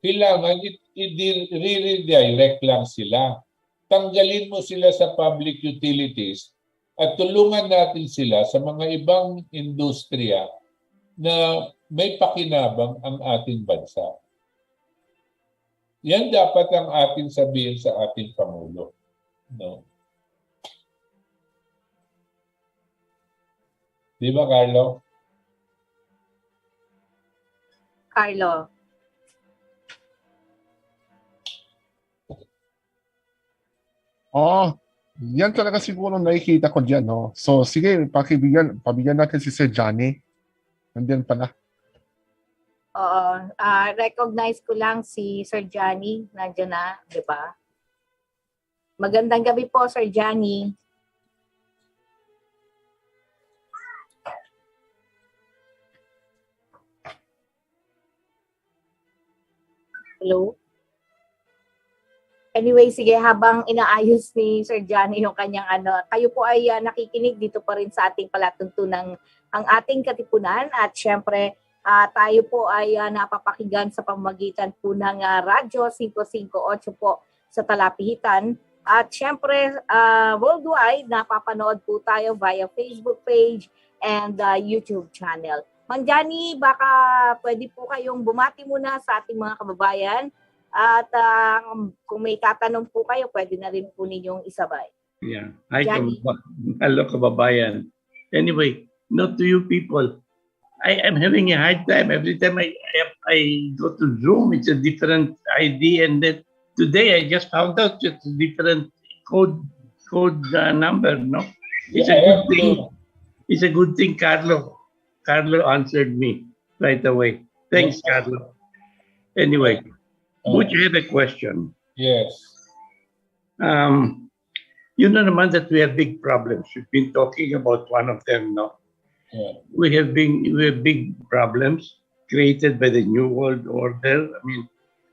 kailangan i-redirect lang sila. Tanggalin mo sila sa public utilities at tulungan natin sila sa mga ibang industriya na may pakinabang ang ating bansa. Yan dapat ang ating sabihin sa ating Pangulo. No? Di ba, Carlo? Carlo. Yan talaga siguro nakikita ko dyan, no? So, sige, pabigyan natin si Sir Johnny. Nandiyan pala. Oo. Recognize ko lang si Sir Johnny. Nandiyan na, di ba? Magandang gabi po, Sir Johnny. Hello? Anyway, sige, habang inaayos ni Sir Johnny yung kanyang kayo po ay nakikinig dito pa rin sa ating palatuntunan ang ating katipunan at syempre tayo po ay napapakinggan sa pamamagitan po ng Radyo 558 po sa Talapihitan at syempre worldwide napapanood po tayo via Facebook page and YouTube channel. Mang Johnny, baka pwede po kayong bumati muna sa ating mga kababayan. At kung may tatanong po kayo, pwede na rin po ninyong isabay. Yeah. Hi, hello, kababayan. Anyway, not to you people. I am having a hard time. Every time I go to Zoom, it's a different ID. And then today, I just found out it's a different code number, no? It's a good thing. It's a good thing, Carlo. Carlo answered me right away. Thanks, Carlo. Anyway, Butch, you have a question. Yes. You know naman that we have big problems. We've been talking about one of them, no? Yeah. We have big problems created by the New World Order. I mean,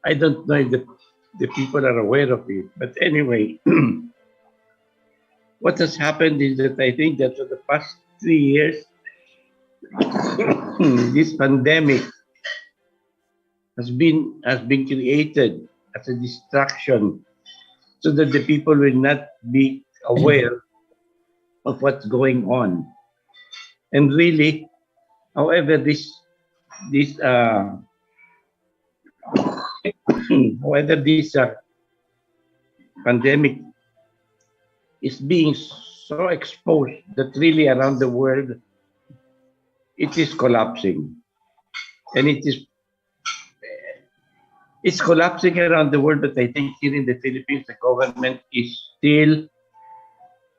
I don't know if the people are aware of it. But anyway, what has happened is that I think that for the past 3 years, this pandemic has been created as a distraction so that the people will not be aware of what's going on. And really, however, this pandemic is being so exposed that really around the world it is collapsing, and it's collapsing around the world. But I think here in the Philippines, the government is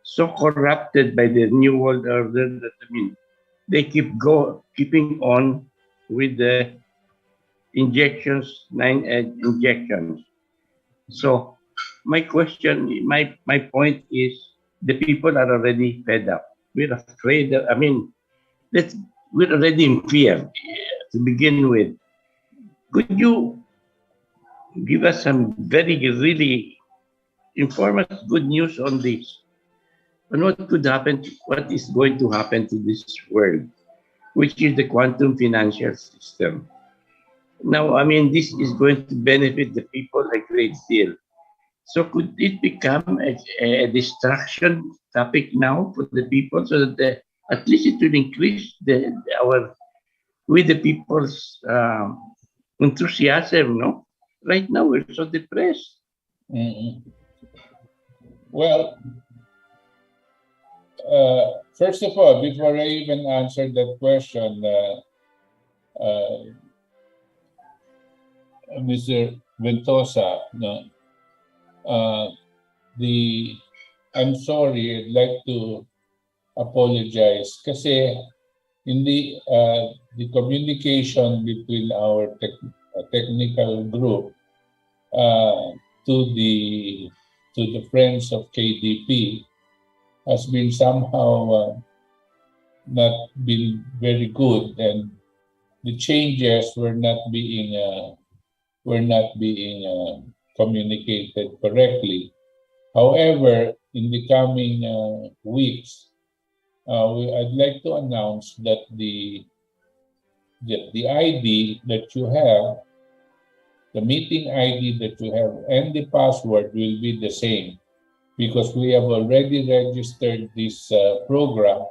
so corrupted by the New World Order that, I mean, they keeping on with the injections, 9 injections. So my question, my point is, the people are already fed up. We're afraid. I mean, we're already in fear to begin with. Could you give us some very, really informative, good news on this? And what could happen? What is going to happen to this world, which is the quantum financial system? Now, I mean, this is going to benefit the people a great deal. So could it become a distraction topic now for the people, so that at least it will increase with the people's enthusiasm? No, right now we're so depressed. Well, first of all, before I even answer that question, Mr. Ventosa, no, I'm sorry, I'd like to apologize kasi the communication between our technical group to the friends of KDP has been somehow not been very good, and the changes were not being communicated correctly. However, in the coming weeks, I'd like to announce that the ID that you have, the meeting ID that you have, and the password will be the same, because we have already registered this program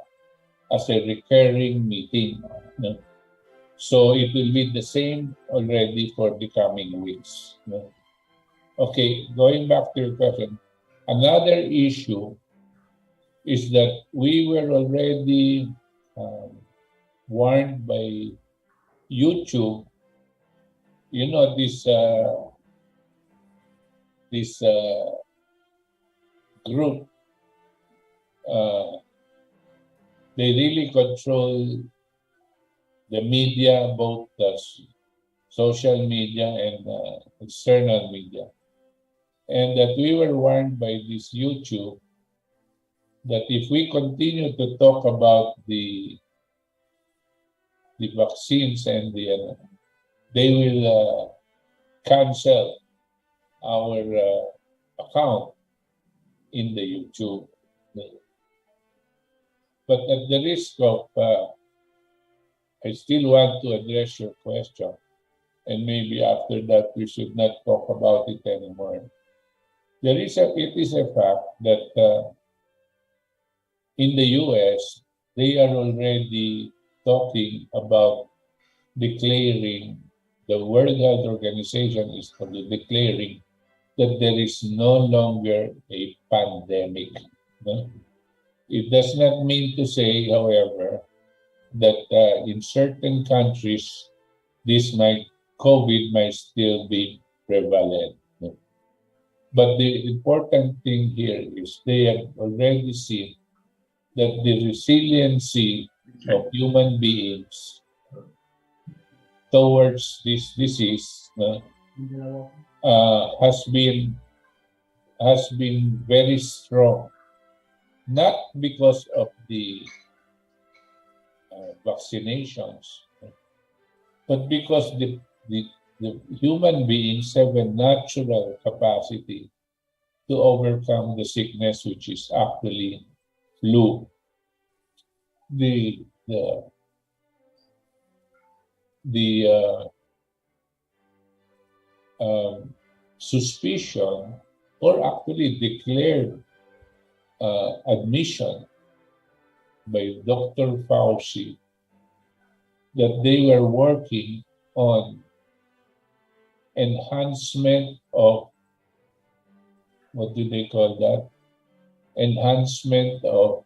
as a recurring meeting. No? So it will be the same already for the coming weeks. No? Okay, going back to your question, another issue is that we were already warned by YouTube. You know, this group, they really control the media, both the social media and external media. And that we were warned by this YouTube that if we continue to talk about the vaccines and they will cancel our account in the YouTube. But at the risk of, I still want to address your question, and maybe after that we should not talk about it anymore. It is a fact that in the US, they are already talking about declaring, the World Health Organization is declaring that there is no longer a pandemic. No? It does not mean to say, however, that in certain countries, COVID might still be prevalent. No? But the important thing here is they have already seen that the resiliency of human beings towards this disease has been very strong, not because of the vaccinations, but because the human beings have a natural capacity to overcome the sickness, which is actually flu. The suspicion, or actually declared admission by Dr. Fauci that they were working on enhancement of, what do they call that? Enhancement of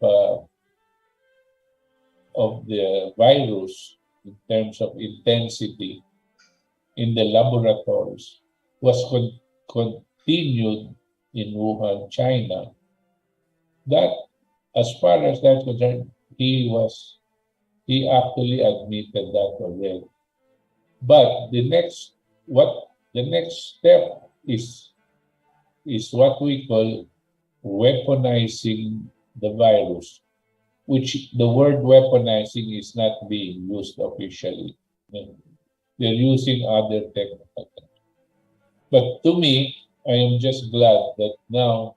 the virus in terms of intensity in the laboratories was continued in Wuhan, China. That as far as that's concerned, he actually admitted that already. But the next step is what we call weaponizing the virus, which the word weaponizing is not being used officially. They're using other technical terms. But to me, I am just glad that now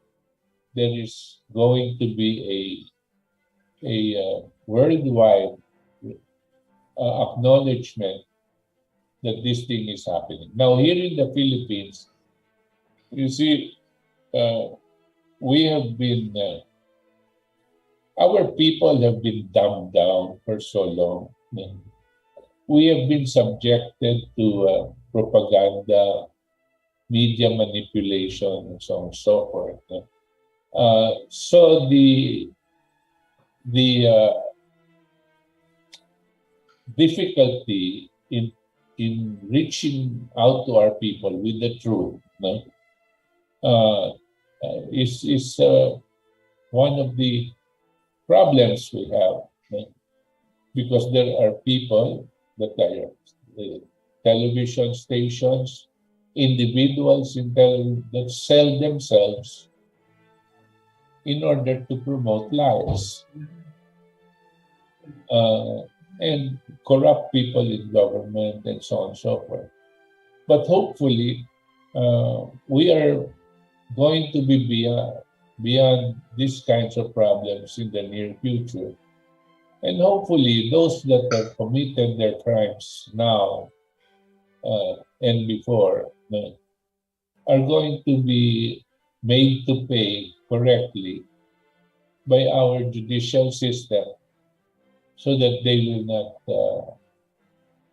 there is going to be a worldwide acknowledgement that this thing is happening. Now, here in the Philippines, you see, we have been, our people have been dumbed down for so long. We have been subjected to propaganda, media manipulation, and so on and so forth. So the difficulty in reaching out to our people with the truth is one of the problems we have, because there are people that are television stations, individuals that sell themselves in order to promote lies and corrupt people in government and so on and so forth. But hopefully, we are going to be beyond these kinds of problems in the near future. And hopefully, those that have committed their crimes now and before are going to be made to pay correctly by our judicial system so that they will not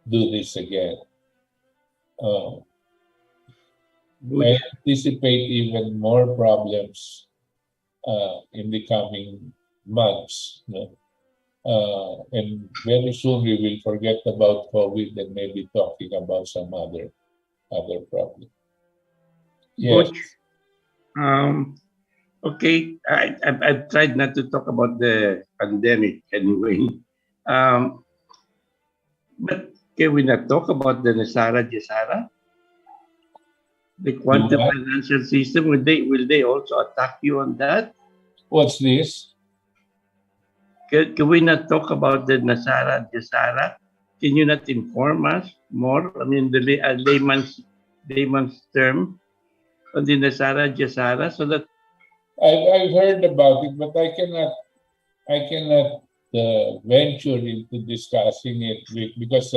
do this again. I anticipate even more problems in the coming months. And very soon we will forget about COVID and maybe talking about some other problem. Yes. Okay, I've tried not to talk about the pandemic anyway. But can we not talk about the Nasara Jasara? The quantum financial system, will they also attack you on that? What's this? Can we not talk about the Nasara Jasara? Can you not inform us more? I mean, the layman's term on the Nasara Jasara, so that I've heard about it, but I cannot venture into discussing it because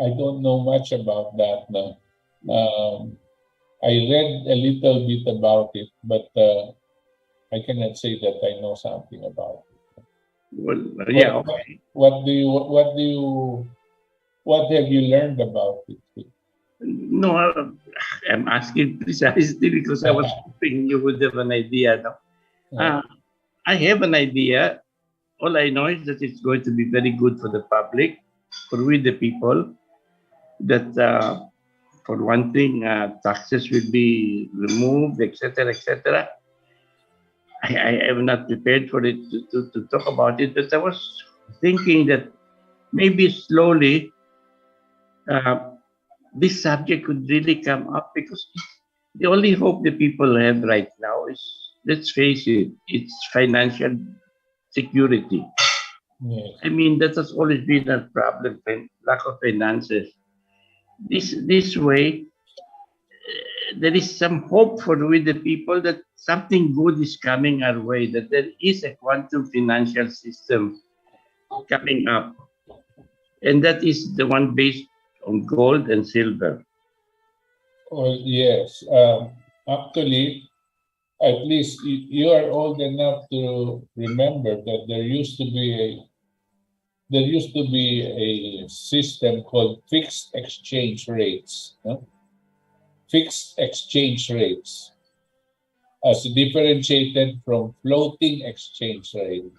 I don't know much about that now. I read a little bit about it, but I cannot say that I know something about it. Well, yeah. Okay. What have you learned about it? No, I'm asking precisely because I was hoping you would have an idea. No? I have an idea. All I know is that it's going to be very good for the public, for we the people, that for one thing, taxes will be removed, etc., etc. I am not prepared for it to talk about it, but I was thinking that maybe slowly this subject could really come up, because the only hope the people have right now is, let's face it, it's financial security. Yes. I mean, that has always been a problem, lack of finances. This way, there is some hope for we the people that something good is coming our way, that there is a quantum financial system coming up. And that is the one based on gold and silver. Oh, yes. Actually, at least you are old enough to remember that there used to be a system called fixed exchange rates. Fixed exchange rates as differentiated from floating exchange rate.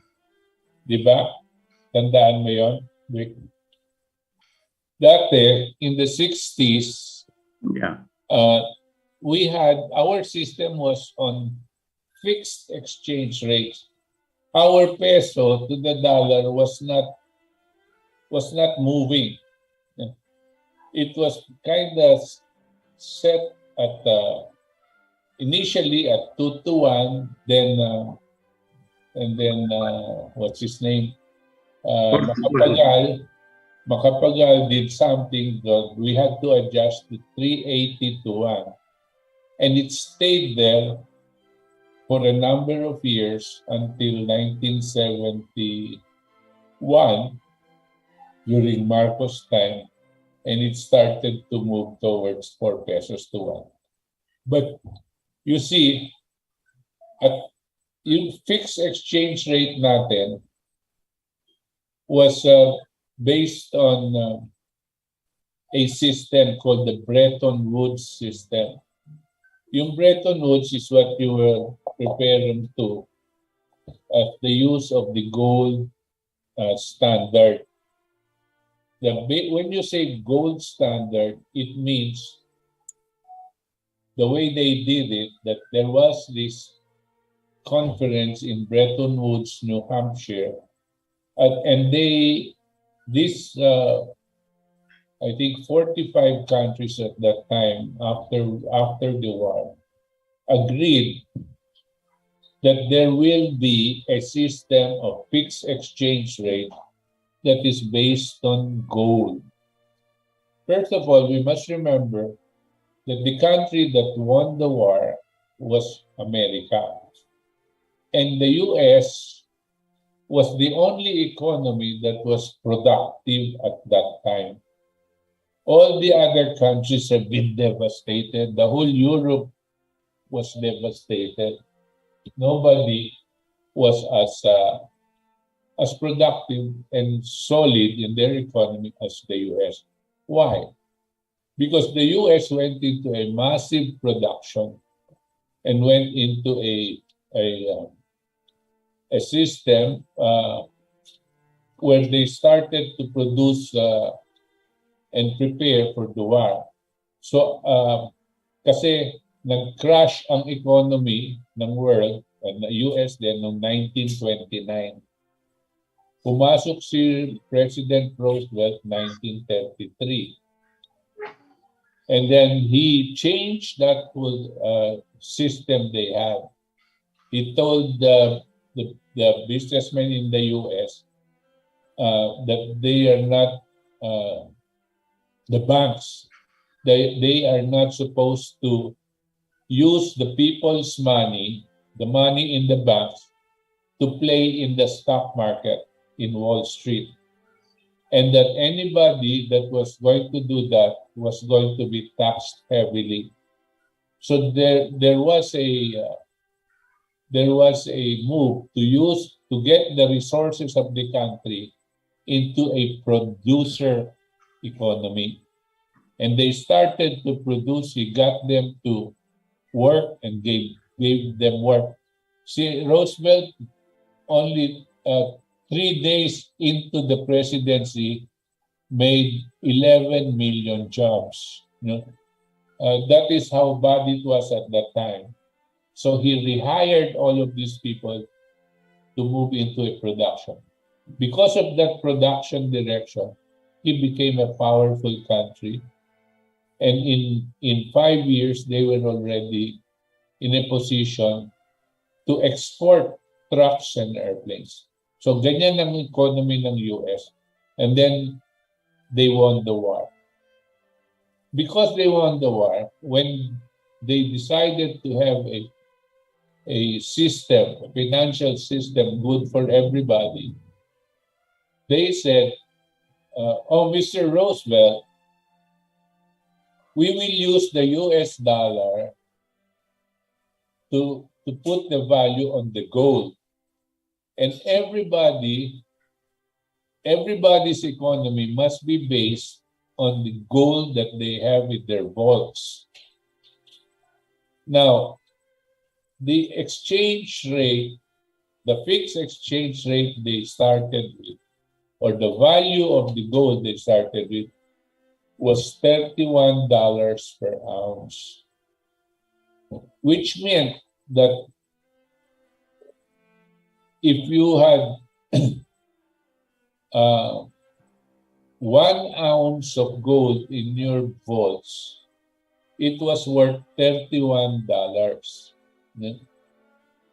Diba? Tandaan mo yun? Dati, in the 60s, Yeah. we had, our system was on fixed exchange rate. Our peso to the dollar was not moving. It was kind of set at initially at 2-1, then what's his name? Makapagal did something that we had to adjust to 380-1. And it stayed there for a number of years until 1971 during Marcos' time, and it started to move towards 4 pesos to 1. But you see, at yung fixed exchange rate natin was based on a system called the Bretton Woods system. Yung Bretton Woods is what you were preparing to the use of the gold standard. When you say gold standard, it means the way they did it, that there was this conference in Bretton Woods, New Hampshire, and I think 45 countries at that time after the war agreed that there will be a system of fixed exchange rate that is based on gold. First of all, we must remember that the country that won the war was America. And the US was the only economy that was productive at that time. All the other countries have been devastated. The whole Europe was devastated. Nobody was as productive and solid in their economy as the US. Why? Because the US went into a massive production and went into a system where they started to produce and prepare for the war. So, kasi nag-crash ang economy ng world, ng US din, noong 1929. Pumasok si President Roosevelt 1933. And then he changed that whole system they had. He told the businessmen in the US that they are not, the banks, they are not supposed to use the people's money, the money in the banks, to play in the stock market in Wall Street. And that anybody that was going to do that was going to be taxed heavily. So there was a move to get the resources of the country into a producer economy. And they started to produce. He got them to work and gave them work. See, Roosevelt only 3 days into the presidency made 11 million jobs. That is how bad it was at that time. So he rehired all of these people to move into a production. Because of that production direction, he became a powerful country. And in 5 years, they were already in a position to export trucks and airplanes. So ganyan ang economy ng US. And then they won the war. Because they won the war, when they decided to have a system, a financial system good for everybody, they said, Mr. Roosevelt, we will use the US dollar to put the value on the gold. And everybody's economy must be based on the gold that they have in their vaults. Now, the exchange rate, the fixed exchange rate they started with, or the value of the gold they started with, was $31 per ounce, which meant that if you had 1 ounce of gold in your vaults, it was worth $31.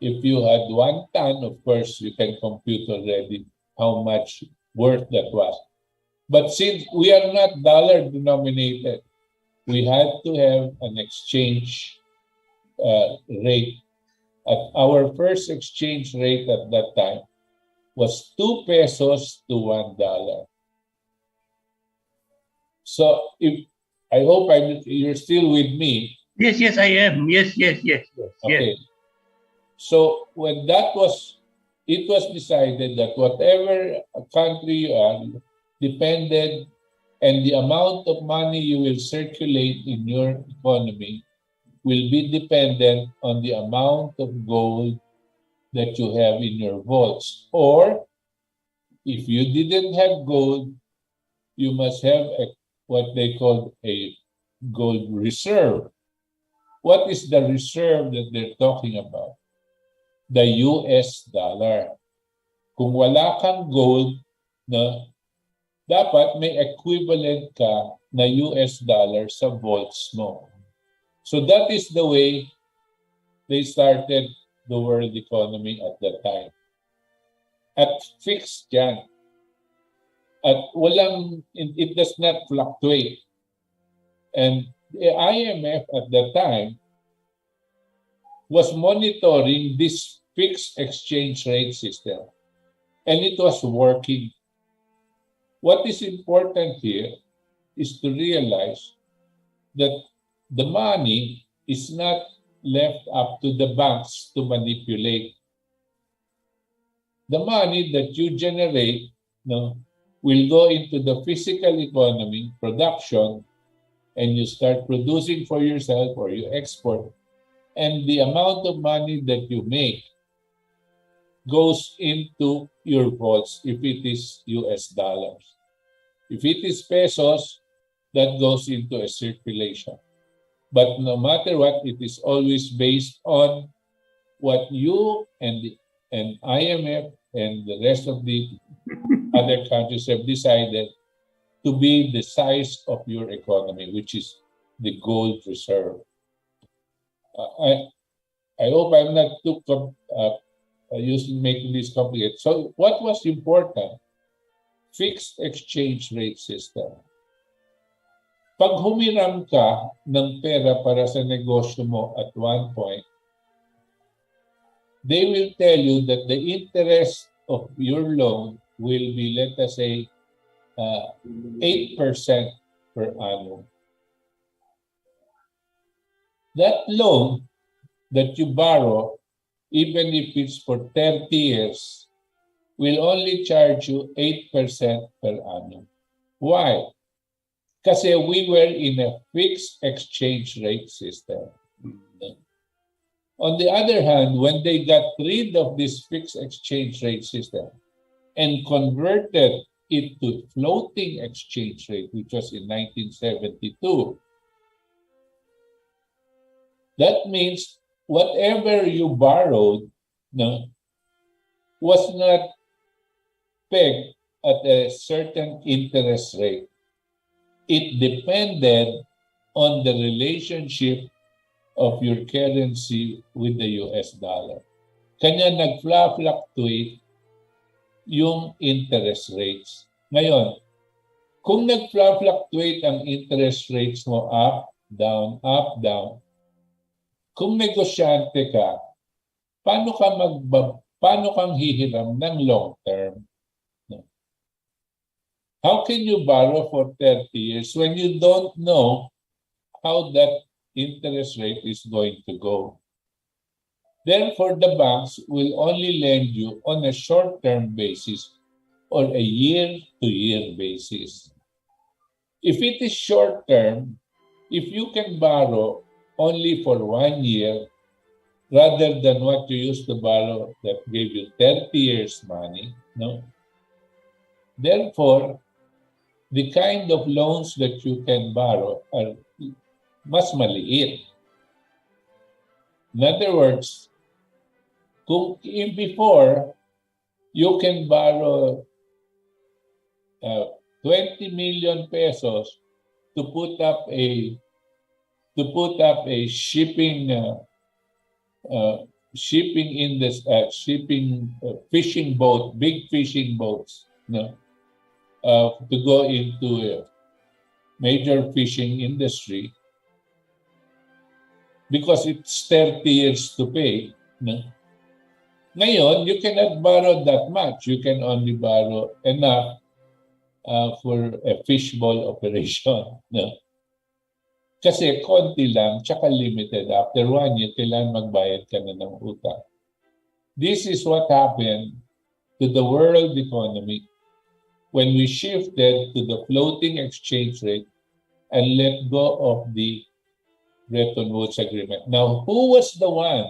If you had 1 ton, of course, you can compute already how much worth that was. But since we are not dollar denominated, we had to have an exchange rate. At our first exchange rate at that time was 2 pesos to $1. So I hope you're still with me. Yes, I am. Yes. Okay. So when it was decided that whatever country you are, depended, and the amount of money you will circulate in your economy will be dependent on the amount of gold that you have in your vaults. Or if you didn't have gold, you must have what they call a gold reserve. What is the reserve that they're talking about? The US dollar. Kung wala kang gold, dapat may equivalent ka na US dollar sa vaults mo. So that is the way they started the world economy at that time. At fixed yan. At it does not fluctuate. And the IMF at that time was monitoring this fixed exchange rate system. And it was working. What is important here is to realize that the money is not left up to the banks to manipulate. The money that you generate will go into the physical economy, production, and you start producing for yourself or you export. And the amount of money that you make goes into your vaults if it is US dollars. If it is pesos, that goes into a circulation. But no matter what, it is always based on what you and IMF and the rest of the other countries have decided to be the size of your economy, which is the gold reserve. I hope I'm not too making this complicated. So what was important? Fixed exchange rate system. Pag humiram ka ng pera para sa negosyo mo at one point, they will tell you that the interest of your loan will be, let us say, 8% per annum. That loan that you borrow, even if it's for 30 years, will only charge you 8% per annum. Why? Kasi we were in a fixed exchange rate system. On the other hand, when they got rid of this fixed exchange rate system and converted it to floating exchange rate, which was in 1972, that means whatever you borrowed was not pegged at a certain interest rate. It depended on the relationship of your currency with the US dollar. Kanya nag-fluctuate yung interest rates. Ngayon, kung nag-fluctuate ang interest rates mo up, down, kung negosyante ka, paano kang hihiram ng long term? How can you borrow for 30 years when you don't know how that interest rate is going to go? Therefore, the banks will only lend you on a short-term basis or a year-to-year basis. If it is short-term, if you can borrow only for 1 year, rather than what you used to borrow that gave you 30 years money, therefore, the kind of loans that you can borrow are mas maliit. In other words, kung before, you can borrow 20 million pesos to put up a shipping fishing boat, big fishing boats, no, to go into a major fishing industry, because it's 30 years to pay. No? Ngayon, you cannot borrow that much. You can only borrow enough for a fishbowl operation. No? Kasi konti lang, tsaka limited. After 1 year, kailangan magbayad ka na ng utang. This is what happened to the world economy when we shifted to the floating exchange rate and let go of the Bretton Woods Agreement. Now, who was the one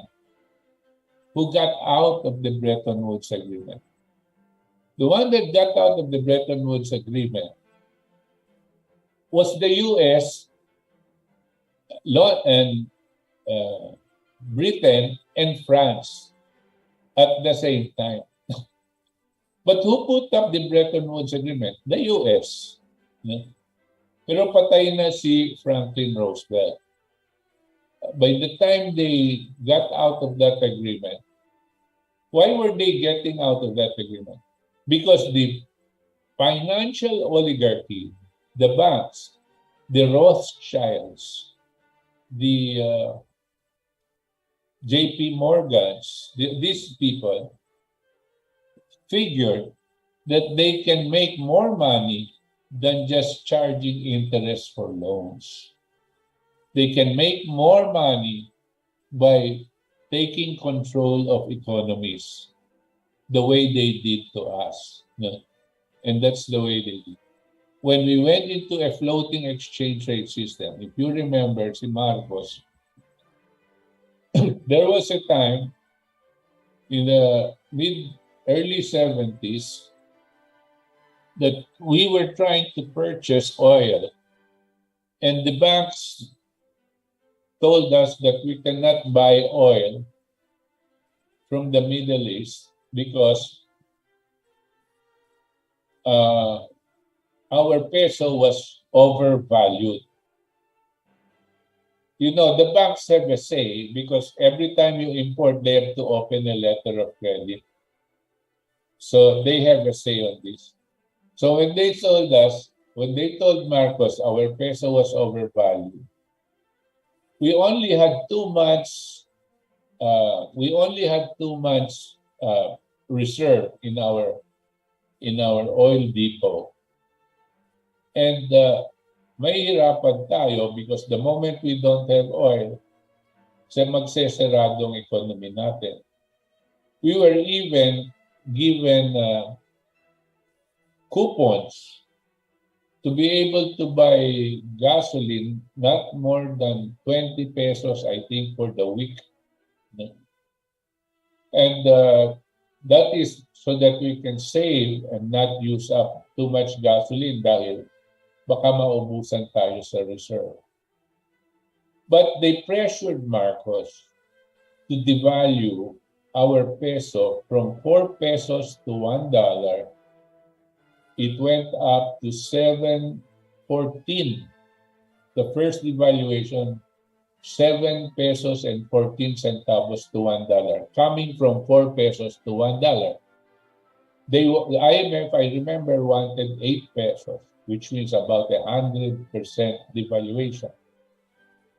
who got out of the Bretton Woods Agreement? The one that got out of the Bretton Woods Agreement was the U.S., and Britain and France at the same time. But who put up the Bretton Woods Agreement? The U.S. No? Pero patay na si Franklin Roosevelt. By the time they got out of that agreement, why were they getting out of that agreement? Because the financial oligarchy, the banks, the Rothschilds, the J.P. Morgans, these people figured that they can make more money than just charging interest for loans. They can make more money by taking control of economies the way they did to us. No? And that's the way they did. When we went into a floating exchange rate system, if you remember, si Marcos, there was a time in the early 70s that we were trying to purchase oil, and the banks told us that we cannot buy oil from the Middle East because our peso was overvalued. You know, the banks have a say because every time you import, they have to open a letter of credit. So they have a say on this. So when they told us, when they told Marcos our peso was overvalued, we only had 2 months. Reserve in our oil depot, and mahihirapan tayo because the moment we don't have oil, magseseradong economy natin. We were even given coupons to be able to buy gasoline not more than 20 pesos, I think, for the week. And that is so that we can save and not use up too much gasoline dahil baka maubusan tayo sa reserve. But they pressured Marcos to devalue our peso from 4 pesos to $1. It went up to 7.14. The first devaluation, 7 pesos and 14 centavos to $1, coming from 4 pesos to $1. The IMF, I remember, wanted 8 pesos, which means about 100% devaluation.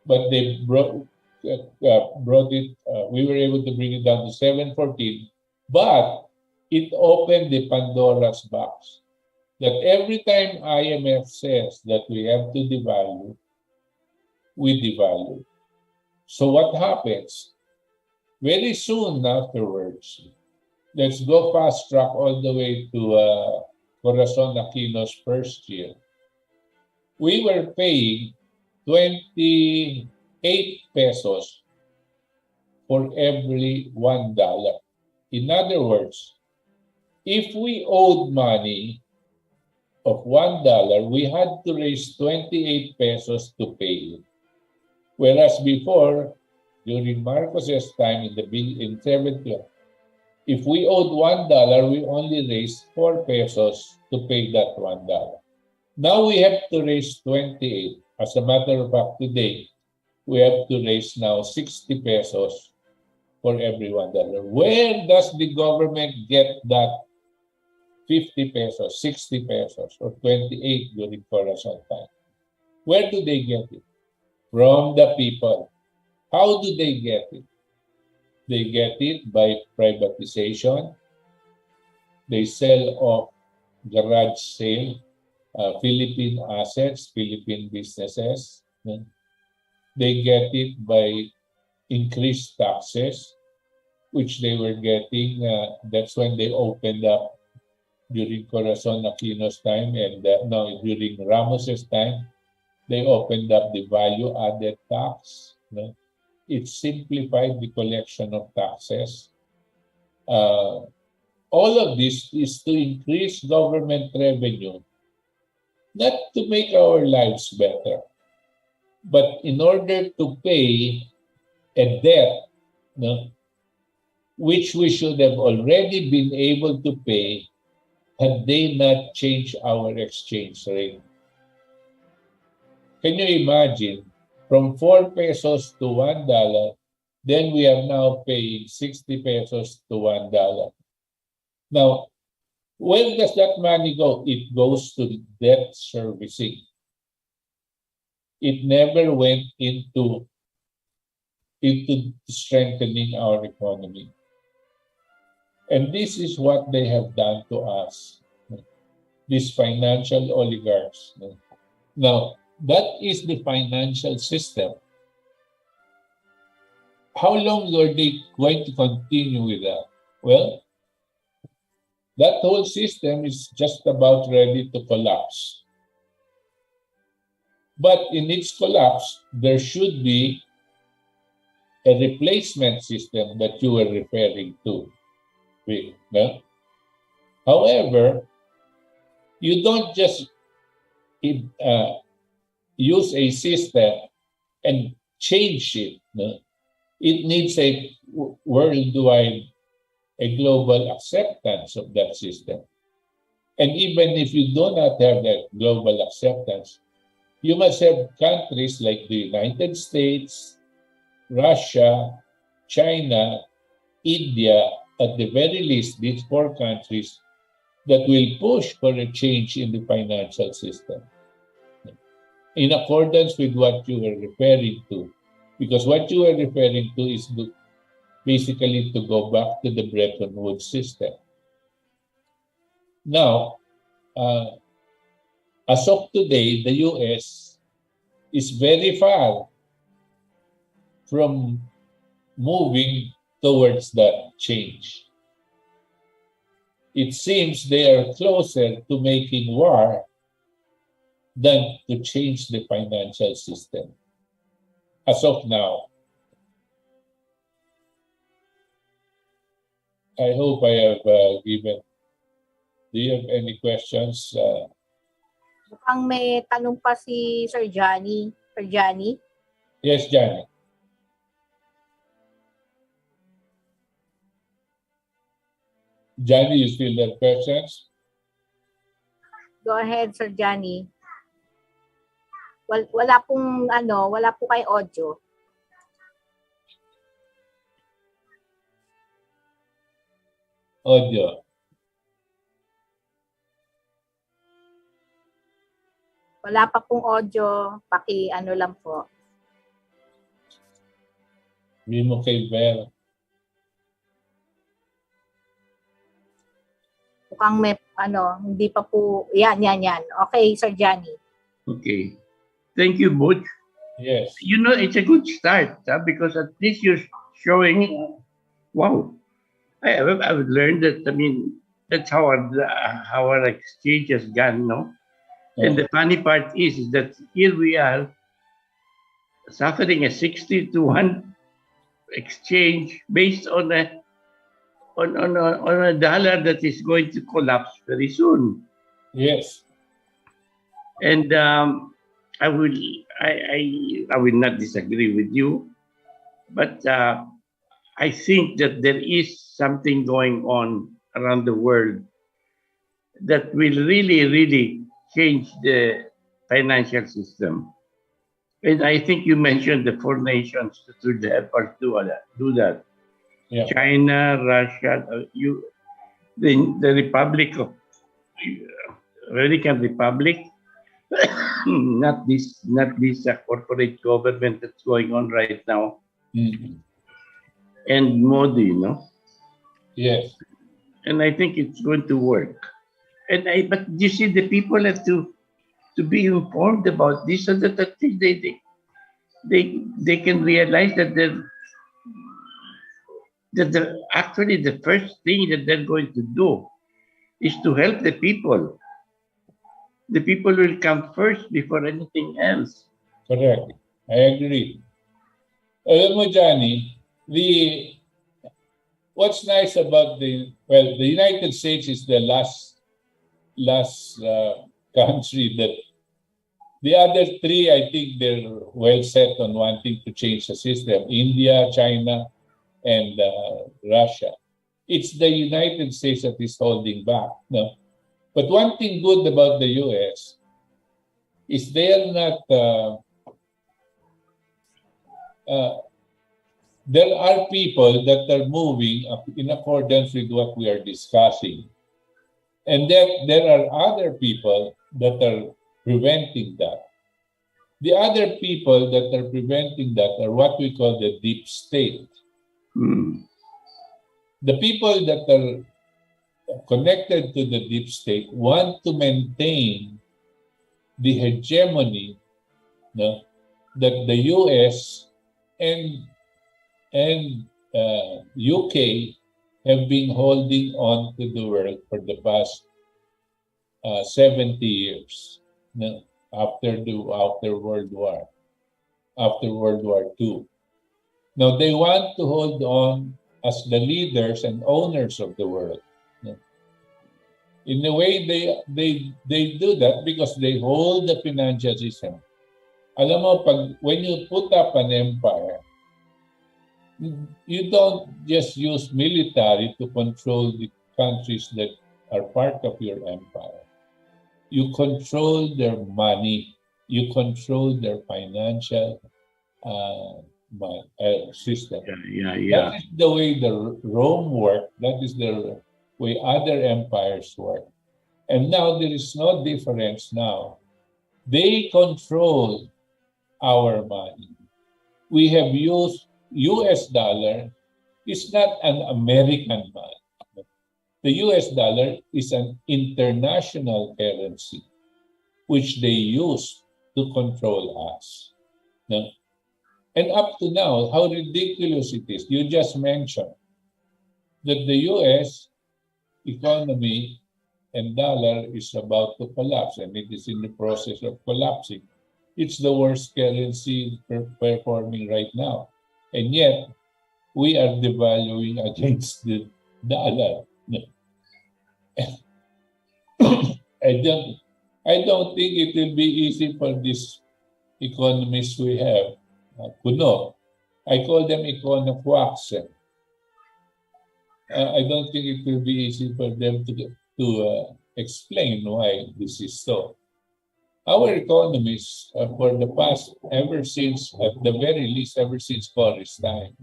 But they brought it, we were able to bring it down to 7.14, but it opened the Pandora's box. That every time IMF says that we have to devalue, we devalue. So what happens? Very soon afterwards, let's go fast track all the way to Corazon Aquino's first year. We were paying 28 pesos for every $1. In other words, if we owed money of $1, we had to raise 28 pesos to pay it. Whereas before, during Marcos's time in 70, If we owed $1, we only raised 4 pesos to pay that $1. Now we have to raise 28. As a matter of fact, today, we have to raise now 60 pesos for every $1. Where does the government get that 50 pesos, 60 pesos, or 28 during corazon time? Where do they get it? From the people. How do they get it? They get it by privatization. They sell off garage sale, Philippine assets, Philippine businesses. They get it by increased taxes, which they were getting. That's when they opened up during Corazon Aquino's time and no, during Ramos's time, they opened up the value-added tax. It simplified the collection of taxes. All of this is to increase government revenue, not to make our lives better, but in order to pay a debt, which we should have already been able to pay had they not changed our exchange rate. Can you imagine? From 4 pesos to $1, then we are now paying 60 pesos to $1. Now, where does that money go? It goes to debt servicing. It never went into strengthening our economy. And this is what they have done to us, these financial oligarchs. Now, that is the financial system. How long are they going to continue with that? Well, that whole system is just about ready to collapse. But in its collapse, there should be a replacement system that you were referring to. However, you don't just use a system and change it. It needs a worldwide, a global acceptance of that system. And even if you do not have that global acceptance, you must have countries like the United States, Russia, China, India, at the very least, these 4 countries that will push for a change in the financial system, in accordance with what you were referring to. Because what you were referring to is basically to go back to the Bretton Woods system. Now, as of today, the U.S. is very far from moving towards that change. It seems they are closer to making war than to change the financial system as of now. I hope I have given. Do you have any questions? Mukhang may tanong pa si Sir Johnny. Sir Johnny? Yes, Johnny. Johnny, you still have questions? Go ahead, Sir Johnny. Wala pong wala po kay audio. Audio. Wala pa pong audio, lang po. Hindi mo kay Ver. Mukhang may, hindi pa po, yan. Okay, Sir Johnny. Okay. Thank you, Butch. Yes. You know, it's a good start because at least you're showing, wow, I've learned that, that's how our exchange has gone, no? And the funny part is that here we are suffering a 60-1 exchange based on a dollar that is going to collapse very soon. Yes. And I will not disagree with you, but I think that there is something going on around the world that will really, really change the financial system. And I think you mentioned the four nations that would help us do that. Yeah. China, Russia, the Republic of American Republic, not this corporate government that's going on right now, and Modi, Yes. And I think it's going to work. But you see, the people have to be informed about this, so that at least they can realize that actually the first thing that they're going to do is to help the people. The people will come first before anything else. Correct. I agree. Alam mo, Johnny, what's nice about the United States is the last country that the other three, I think they're well set on wanting to change the system. India, China, and Russia. It's the United States that is holding back. No? But one thing good about the US is they are not, there are people that are moving in accordance with what we are discussing. And then there are other people that are preventing that. The other people that are preventing that are what we call the deep state. The people that are connected to the deep state want to maintain the hegemony that the US and UK have been holding on to the world for the past 70 years after World War II. Now they want to hold on as the leaders and owners of the world. In a way, they do that because they hold the financial system. Alam mo, when you put up an empire, you don't just use military to control the countries that are part of your empire. You control their money. You control their financial system. Yeah. That is the way the Rome worked. That is the way other empires work. And now there is no difference now. They control our money. We have used US dollar is not an American money. The US dollar is an international currency which they use to control us. And up to now, how ridiculous it is. You just mentioned that the US economy and dollar is about to collapse, and it is in the process of collapsing. It's the worst currency performing right now. And yet, we are devaluing against the dollar. I don't think it will be easy for these economists we have. Kuno. I call them econoquacks. I don't think it will be easy for them to explain why this is so. Our economists, for the past, ever since, at the very least, ever since Corey's time,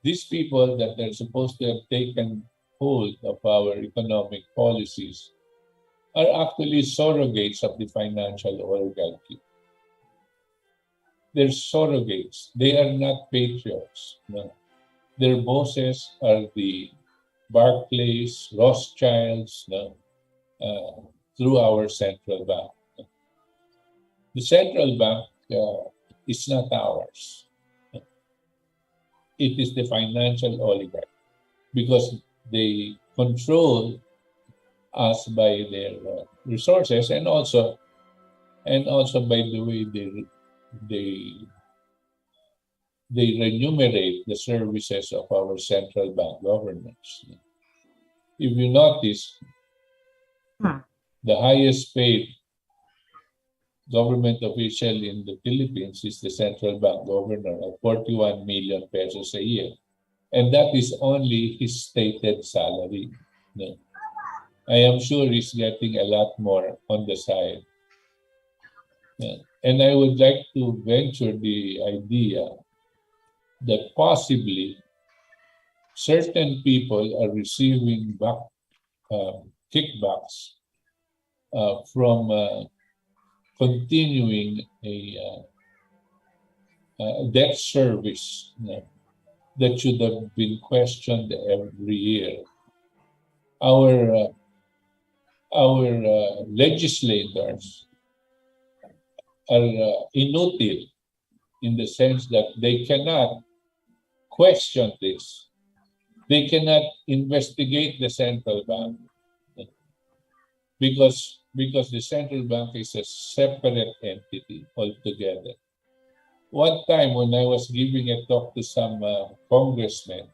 these people that are supposed to have taken hold of our economic policies are actually surrogates of the financial oligarchy. They're surrogates. They are not patriots. No. Their bosses are the Barclays, Rothschilds, through our central bank. The central bank is not ours. It is the financial oligarch because they control us by their resources and also by the way they remunerate the services of our central bank governors. If you notice, the highest paid government official in the Philippines is the central bank governor at 41 million pesos a year. And that is only his stated salary. No. I am sure he's getting a lot more on the side. Yeah. And I would like to venture the idea that possibly certain people are receiving kickbacks from continuing a debt service that should have been questioned every year. Our legislators are inutile in the sense that they cannot question this. They cannot investigate the central bank because the central bank is a separate entity altogether. One time when I was giving a talk to some congressmen,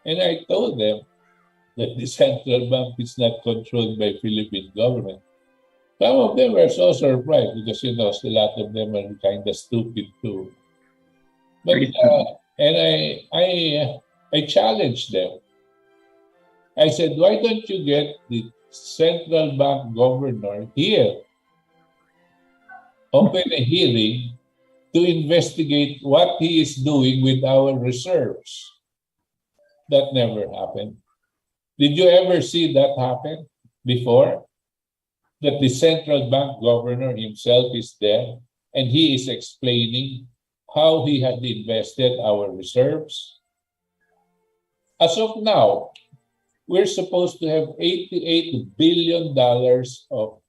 and I told them that the central bank is not controlled by Philippine government. Some of them were so surprised because, a lot of them are kind of stupid too. But and I challenged them. I said, why don't you get the central bank governor here, open a hearing to investigate what he is doing with our reserves? That never happened. Did you ever see that happen before? That the central bank governor himself is there and he is explaining how he had invested our reserves? As of now, we're supposed to have $88 billion of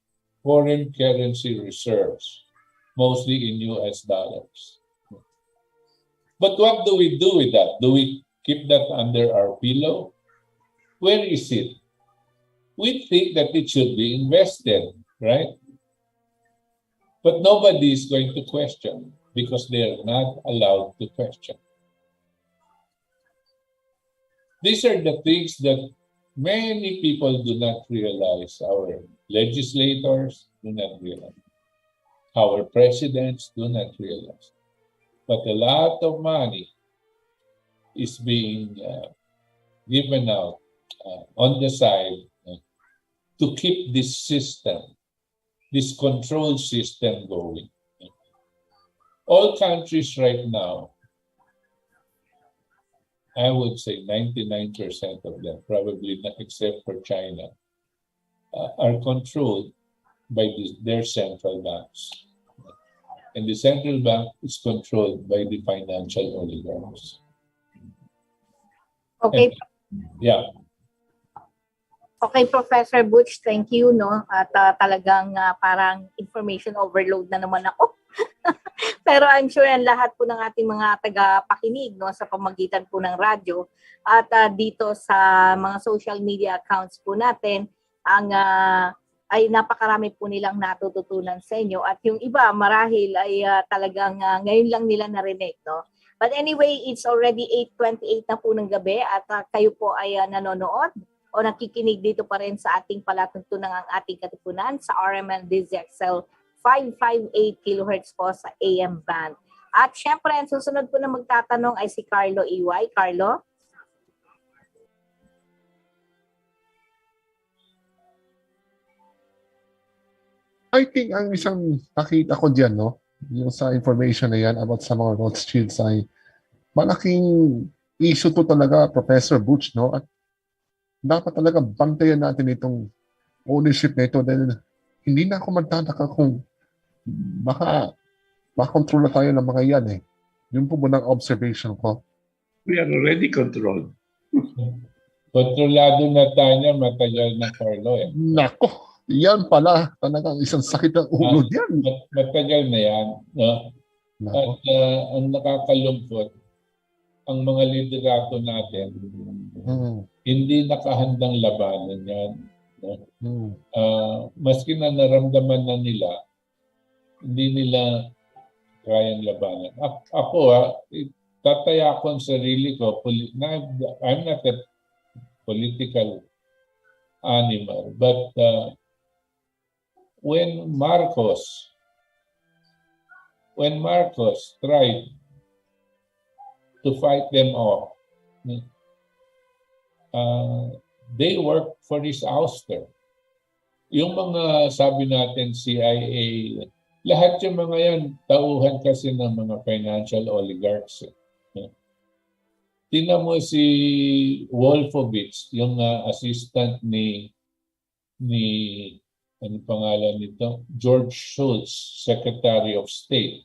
foreign currency reserves, mostly in US dollars. But what do we do with that? Do we keep that under our pillow? Where is it? We think that it should be invested, right? But nobody is going to question because they are not allowed to question. These are the things that many people do not realize. Our legislators do not realize. Our presidents do not realize. But a lot of money is being given out on the side to keep this system, this control system going. All countries right now, I would say 99% of them, probably not except for China, are controlled by their central banks. And the central bank is controlled by the financial oligarchs. Okay. Yeah. Okay, Professor Butch, thank you, no? At talagang parang information overload na naman ako. Pero I'm sure ang lahat po ng ating mga tagapakinig, no, sa pamagitan po ng radyo at dito sa mga social media accounts po natin, ay napakarami po nilang natututunan sa inyo. At yung iba, marahil ay talagang ngayon lang nila narinig, no? But anyway, it's already 8:28 na po ng gabi at kayo po ay nanonood o nakikinig dito pa rin sa ating palatuntunan ang ating katipunan sa RMN DZXL 558 kHz po sa AM band. At syempre, ang susunod po na magtatanong ay si Carlo EY. Carlo? I think ang isang nakita ko dyan, no, yung sa information na yan about sa mga Rothschilds ay malaking issue to talaga, Professor Butch, no? At dapat talaga bantayan natin itong ownership na ito dahil hindi na ako magtataka kung baka makontrol na tayo ng mga yan eh. Yun po muna ang observation ko. We are already controlled. Kontrolado na tayo matagal na, Carlo. Nako, yan pala talagang isang sakit ng ulo diyan. Matagal na yan. No? At ang nakakalungkot, ang mga liderato natin, hindi nakahandang labanan yan. No? Maski na naramdaman na nila, hindi nila kayang labanan. Ako, tataya ko ang sarili ko. I'm not a political animal. But when Marcos tried to fight them off They work for his ouster. Yung mga sabi natin CIA, lahat yung mga yan, tauhan kasi ng mga financial oligarchs. Tingnan mo si Wolfowitz, yung assistant ni ano pangalan nito? George Shultz, Secretary of State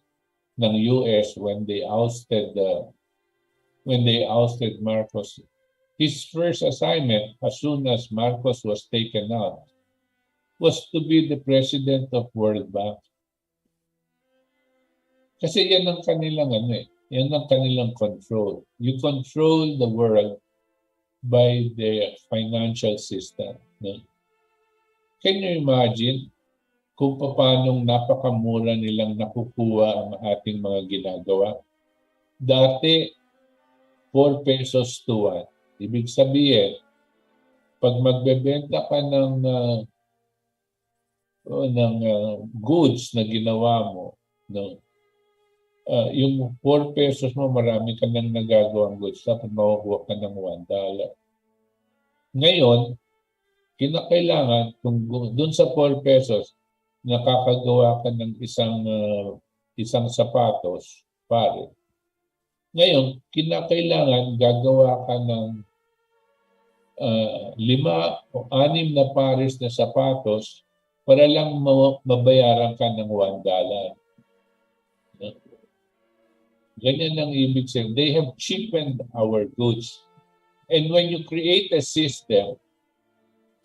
ng US when they ousted Marcos. His first assignment as soon as Marcos was taken out was to be the president of World Bank. Kasi yan ang kanilang yan ang kanilang control. You control the world by the financial system. No? Can you imagine kung paano napakamura nilang nakukuha ang ating mga ginagawa? Dati, 4 pesos to 1. Ibig sabihin, pag magbebenta ka ng goods na ginawa mo, no? Yung 4 pesos mo, marami ka nang nagagawang goods, tapos makukuha ka ng $1. Ngayon, kinakailangan, kung dun sa 4 pesos, nakakagawa ka ng isang sapatos, pare. Ngayon, kinakailangan gagawa ka ng 5 o 6 na pares na sapatos para lang mabayaran ka ng $1. Ganyan ang ibig sabihin. They have cheapened our goods. And when you create a system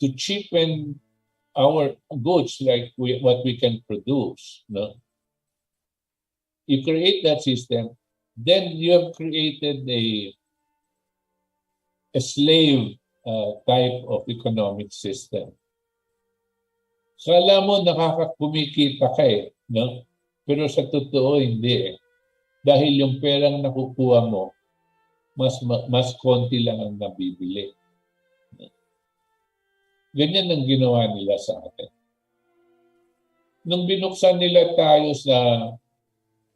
to cheapen our goods like what we can produce, no? You create that system, then you have created a slave type of economic system. So alam mo, nakakakumikita ka no? Pero sa totoo, hindi Dahil yung perang nakukuha mo, mas konti lang ang nabibili. Ganyan ang ginawa nila sa atin. Nung binuksan nila tayo sa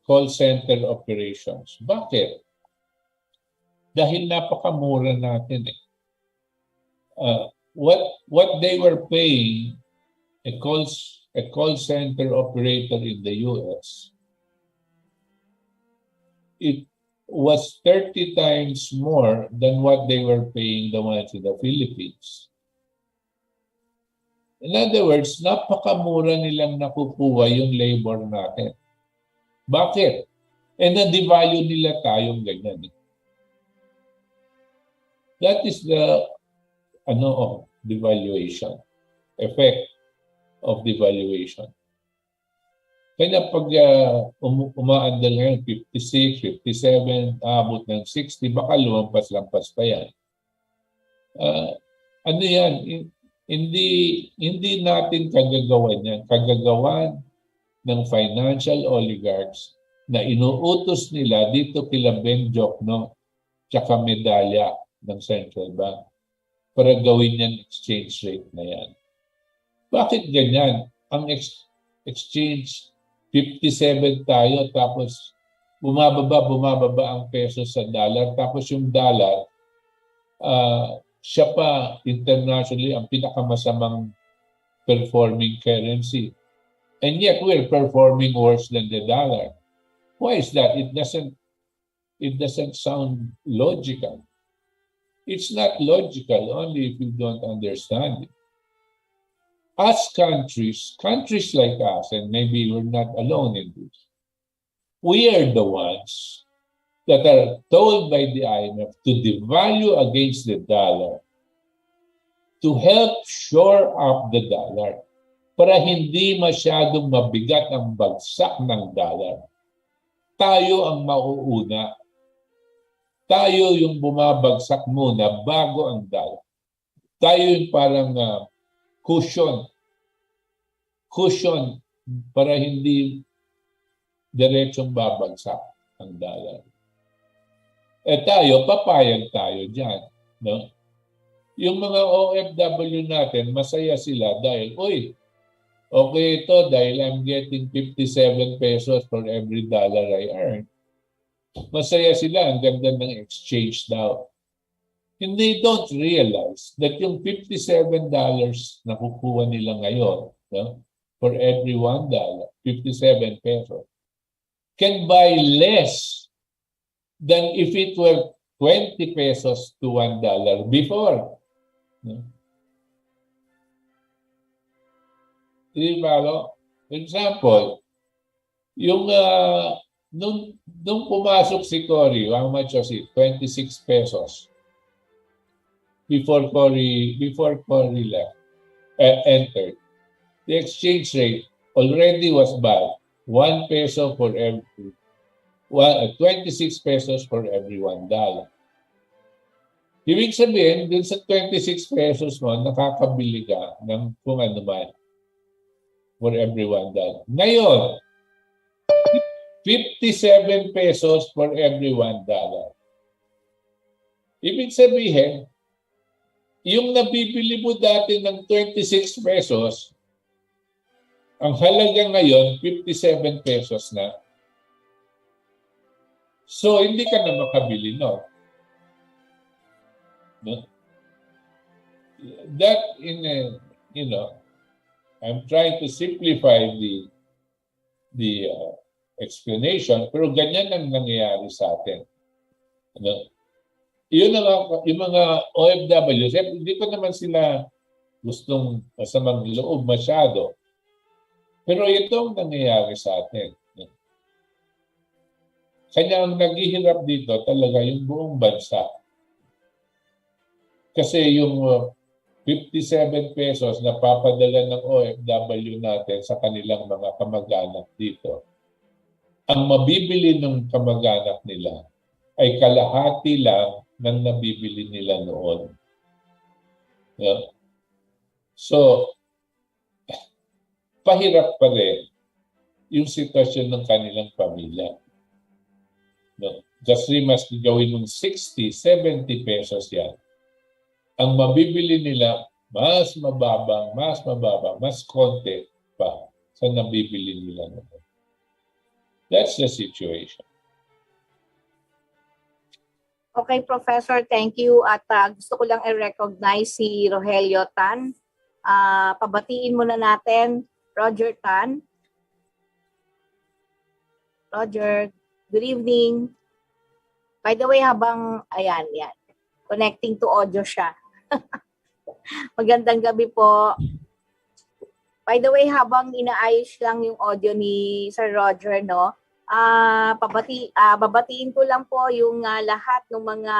call center operations, bakit? Dahil napakamura natin what they were paying a call center operator in the US, it was 30 times more than what they were paying the ones in the Philippines. In other words, napakamura nilang nakukuha yung labor natin. Bakit? Na-devalue nila tayong ganyan. That is the devaluation, effect of devaluation. Kaya pag umaandal ngayon, 56, 57, abot ng 60, baka lumampas-lampas pa yan. Hindi natin kagagawan yan. Kagagawan ng financial oligarchs na inuutos nila dito kila Benjok, no? Tsaka medalya ng Central Bank para gawin yan exchange rate na yan. Bakit ganyan? Ang exchange 57 tayo tapos bumababa ang peso sa dollar tapos yung dollar siya pa internationally ang pinakamasamang performing currency. And yet we're performing worse than the dollar. Why is that? It doesn't sound logical. It's not logical only if you don't understand it. As countries like us, and maybe we're not alone in this, we are the ones that are told by the IMF to devalue against the dollar to help shore up the dollar para hindi masyadong mabigat ang bagsak ng dollar. Tayo ang mauuna. Tayo yung bumabagsak muna bago ang dollar. Tayo yung parang cushion para hindi diretsong babagsak ang dollar. Tayo, papayag tayo dyan. No? Yung mga OFW natin, masaya sila dahil, okay ito dahil I'm getting 57 pesos for every dollar I earn. Masaya sila, ang ganda ng exchange daw. And they don't realize that yung $57 na kukuha nila ngayon, no, for every $1, 57 pesos, can buy less than if it were 20 pesos to $1 before. No? Diba? Example, yung nung pumasok si Cory, how much was it? 26 pesos. Before Cory left, entered. The exchange rate already was bad. 1 peso for every 26 pesos for every $1. Ibig sabihin, dun sa 26 pesos mo, nakakabili ka ng kung ano man for every $1. Ngayon, 57 pesos for every $1. Ibig sabihin, yung nabibili mo dati ng 26 pesos, ang halaga ngayon, 57 pesos na. So, hindi ka na makabili, no? That, I'm trying to simplify the explanation, pero ganyan ang nangyayari sa atin. Yun yung mga OFW, hindi ko naman sila gustong masamang loob masyado. Pero ito ang nangyayari sa atin. Kanya ang naghihirap dito talaga yung buong bansa. Kasi yung 57 pesos na papadala ng OFW natin sa kanilang mga kamag-anak dito, ang mabibili ng kamag-anak nila ay kalahati lang ng nabibili nila noon. Yeah. So, pahirap pa rin yung sitwasyon ng kanilang pamilya. No? Kasi mas gawin mong 60, 70 pesos yan. Ang mabibili nila, mas mababang, mas konti pa sa nabibili nila noon. That's the situation. Okay, Professor, thank you. At gusto ko lang i-recognize si Rogelio Tan. Pabatiin muna natin Roger Tan. Roger, good evening. By the way, habang, ayan, connecting to audio siya. Magandang gabi po. By the way, habang inaayos lang yung audio ni Sir Roger, no? Babatiin ko lang po yung lahat ng mga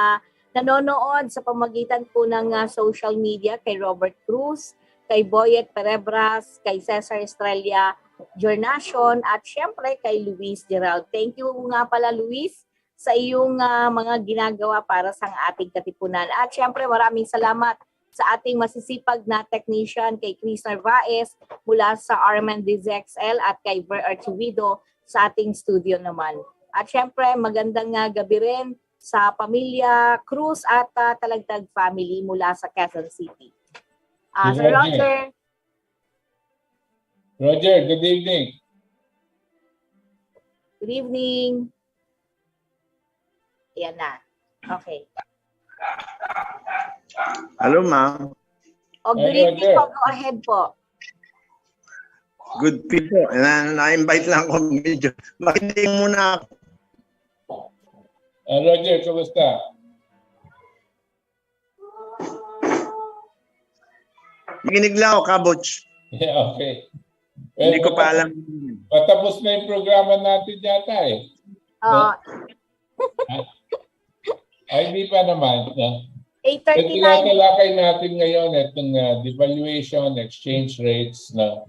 nanonood sa pamagitan po ng social media kay Robert Cruz, kay Boyet Perebras, kay Cesar Estrella Jornation, at syempre kay Luis Gerald. Thank you nga pala, Luis, sa iyong mga ginagawa para sa ating Katipunan. At syempre maraming salamat sa ating masisipag na technician kay Chris Narvaez mula sa Arman DZXL at kay Ver Archivido sa ating studio naman. At syempre magandang gabi rin sa pamilya Cruz at Talagtag family mula sa Quezon City. Sir Roger. Roger, good evening. Good evening. Ayan na. Okay. Hello, ma'am. Good evening po. Go ahead po. Good people. Na-invite lang ako medyo. Makinig muna ako. Roger, kumusta? Makinig lang ako, Butch. Yeah, okay. Hindi ko pa alam. Patapos na yung programa natin yata eh. Ay, hindi pa naman. 8:39. Tinatalakay natin ngayon itong devaluation, exchange rates, na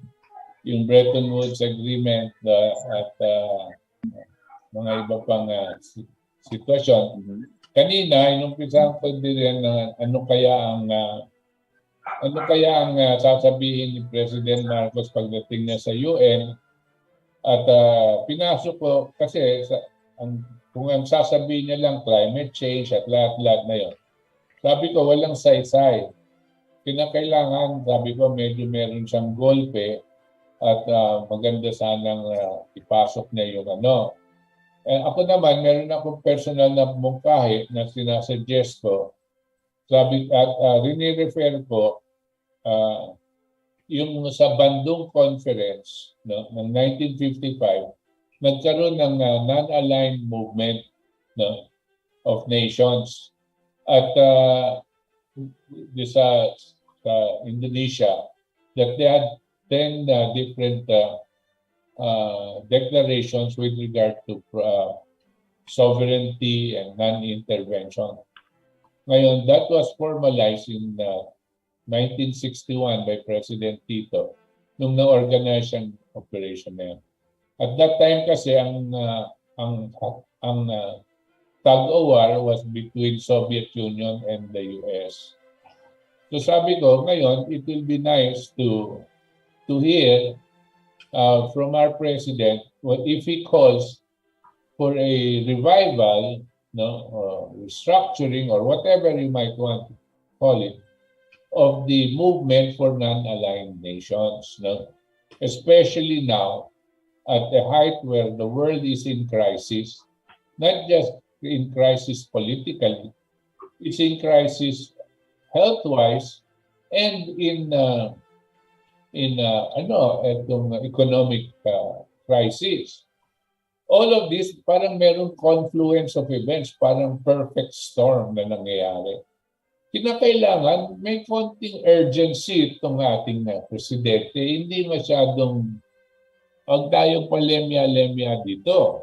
yung Bretton Woods Agreement at mga iba pang sitwasyon. Kanina, inumpisahan ko din rin na ano kaya ang sasabihin ni President Marcos pagdating niya sa UN. At pinasok ko kasi kung ang sasabihin niya lang climate change at lahat-lahat na yun. Sabi ko, walang saysay. Kinakailangan, sabi ko, medyo meron siyang golpe at maganda sanang ipasok niya yung ano. Ako naman, meron akong personal na mungkahi na sinasuggest ko sabi at rinirefer ko yung sa Bandung Conference ng 1955, nagkaroon ng non-aligned movement of nations. At sa Indonesia, that they had 10 different declarations with regard to sovereignty and non-intervention. Ngayon, that was formalized in 1961 by President Tito nung na-organize ang operation na yan. At that time kasi ang tug-of-war was between Soviet Union and the US. So sabi ko, ngayon, it will be nice to hear from our president if he calls for a revival, or restructuring, or whatever you might want to call it, of the movement for non-aligned nations, especially now at the height where the world is in crisis, not just in crisis politically, it's in crisis health-wise and in economic crisis. All of this, parang merong confluence of events, parang perfect storm na nangyayari. Kinakailangan may konting urgency itong ating presidente. Hindi masyadong huwag tayong palemya-lemya dito.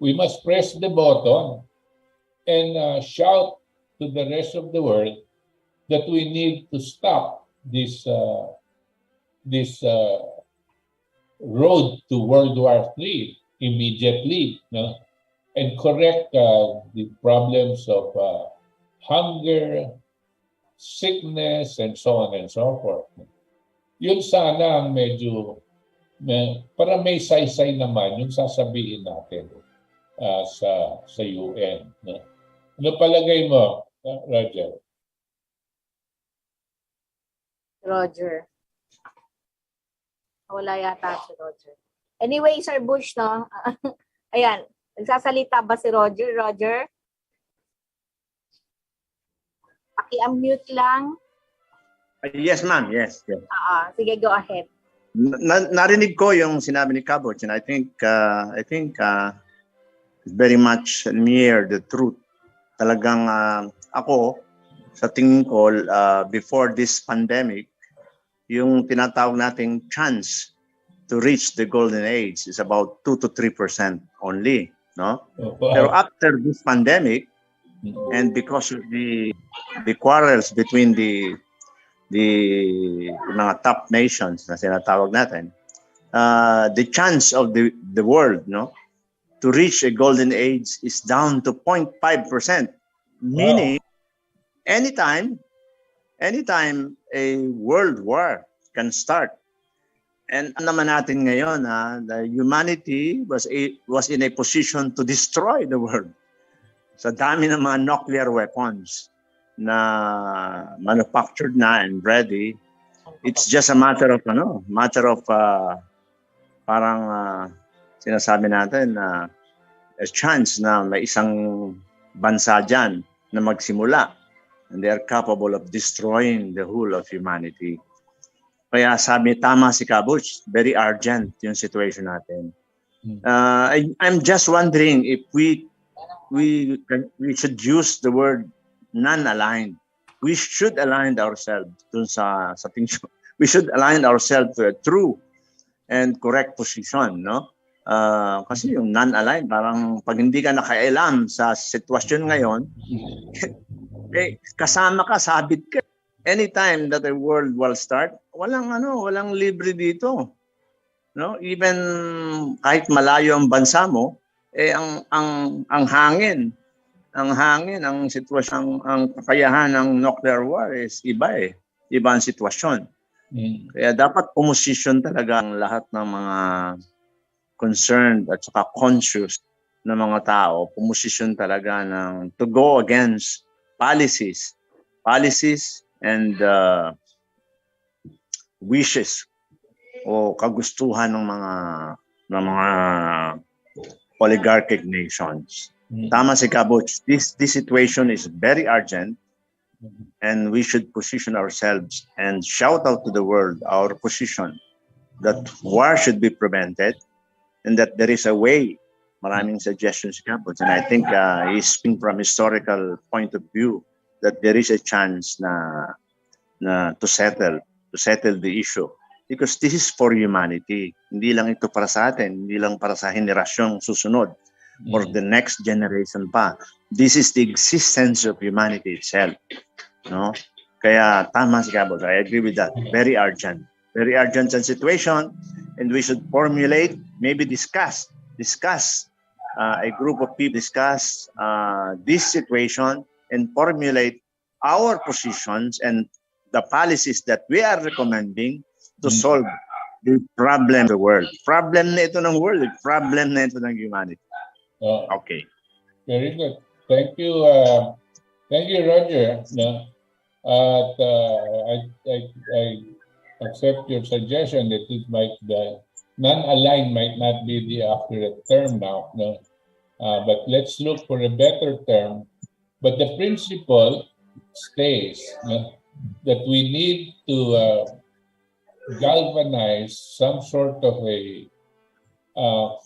We must press the button and shout to the rest of the world that we need to stop this road to World War III immediately, and correct the problems of hunger, sickness, and so on and so forth. Yun sana ang medyo, para may saysay naman yung sasabihin natin sa UN. Ano palagay mo, Roger? Roger. Wala yata si Roger. Anyway, Sir Butch, ayan, nagsasalita ba si Roger? Roger? Paki-unmute lang. Yes, ma'am. Yes. Sige, go ahead. Narinig ko yung sinabi ni Caboch, and I think very much near the truth. Talagang ako, sa tingin ko, before this pandemic, yung tinatawag nating chance to reach the golden age is about 2 to 3% only, no? Pero after this pandemic, and because of the quarrels between the mga top nations na sinatawag natin, the chance of the world, to reach a golden age is down to 0.5%, meaning anytime a world war can start. And naman natin ngayon, the humanity was in a position to destroy the world. Sa dami ng mga nuclear weapons na manufactured na and ready, it's just a matter of parang sinasabi natin na a chance na may isang bansa dyan na magsimula, and they are capable of destroying the whole of humanity. Kaya sabi, tama si Caboch, very urgent yung situation natin. I'm just wondering if we should use the word non-aligned. We should align ourselves dun sa we should align ourselves to a true and correct position, no? Kasi yung non-aligned, parang pag hindi ka nakailam sa sitwasyon ngayon, kasama ka, sabit ka. Anytime that the world will start, walang libre dito. No? Even kahit malayo ang bansa mo, ang hangin, ang sitwasyon, ang kakayahan ng nuclear war is iba ang sitwasyon. Kaya dapat pumosisyon talaga ang lahat ng mga concerned at saka conscious na mga tao, pumosisyon talaga to go against policies and wishes o kagustuhan ng mga oligarchic nations. Tama si Caboch. This situation is very urgent, And we should position ourselves and shout out to the world our position that war should be prevented and that there is a way. Maraming suggestions ka, Butch. And I think he's speaking from historical point of view that there is a chance to settle the issue. Because this is for humanity. Hindi lang ito para sa atin, hindi lang para sa henerasyong susunod or the next generation pa. This is the existence of humanity itself. No? Kaya tama si Kabot. I agree with that. Very urgent. Very urgent situation, and we should formulate, maybe discuss a group of people discuss this situation and formulate our positions and the policies that we are recommending to solve the problem of the world. Problem na ito ng world, problem na ito ng humanity. Okay. Very good. Thank you, Roger. No? I accept your suggestion that it might the non-aligned might not be the accurate term now. No? But let's look for a better term. But the principle stays that we need to galvanize some sort of a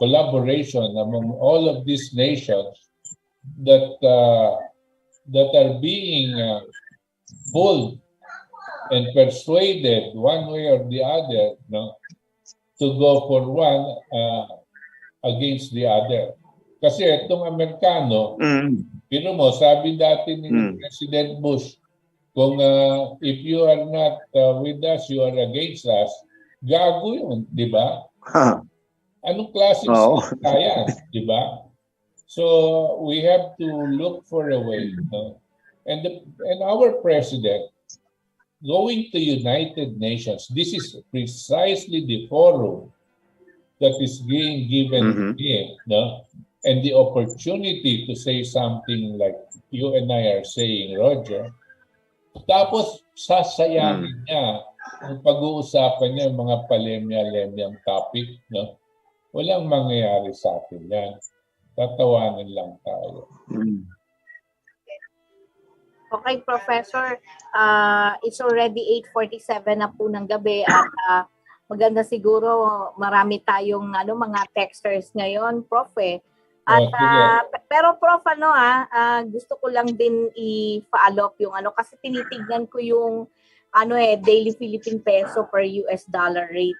collaboration among all of these nations that are being pulled and persuaded one way or the other, no, to go for one against the other. Kasi itong Amerikano, pero mo, sabi dati ni President Bush, kung if you are not with us, you are against us, gago yun, di ba? Anong klaseng yan, di ba? So we have to look for a way. No? And our president, going to United Nations, this is precisely the forum that is being given to him, no? And the opportunity to say something like you and I are saying, Roger, tapos sasayangin niya ang pag-uusapan niya mga palemya-lemyang topic, no? Walang mangyayari sa atin yan. Tatawanan lang tayo. Okay, Professor. It's already 8:47 na po ng gabi at maganda siguro marami tayong mga texters ngayon, Prof. At pero Prof, gusto ko lang din i-follow up yung kasi tinitignan ko yung daily Philippine peso per US dollar rate.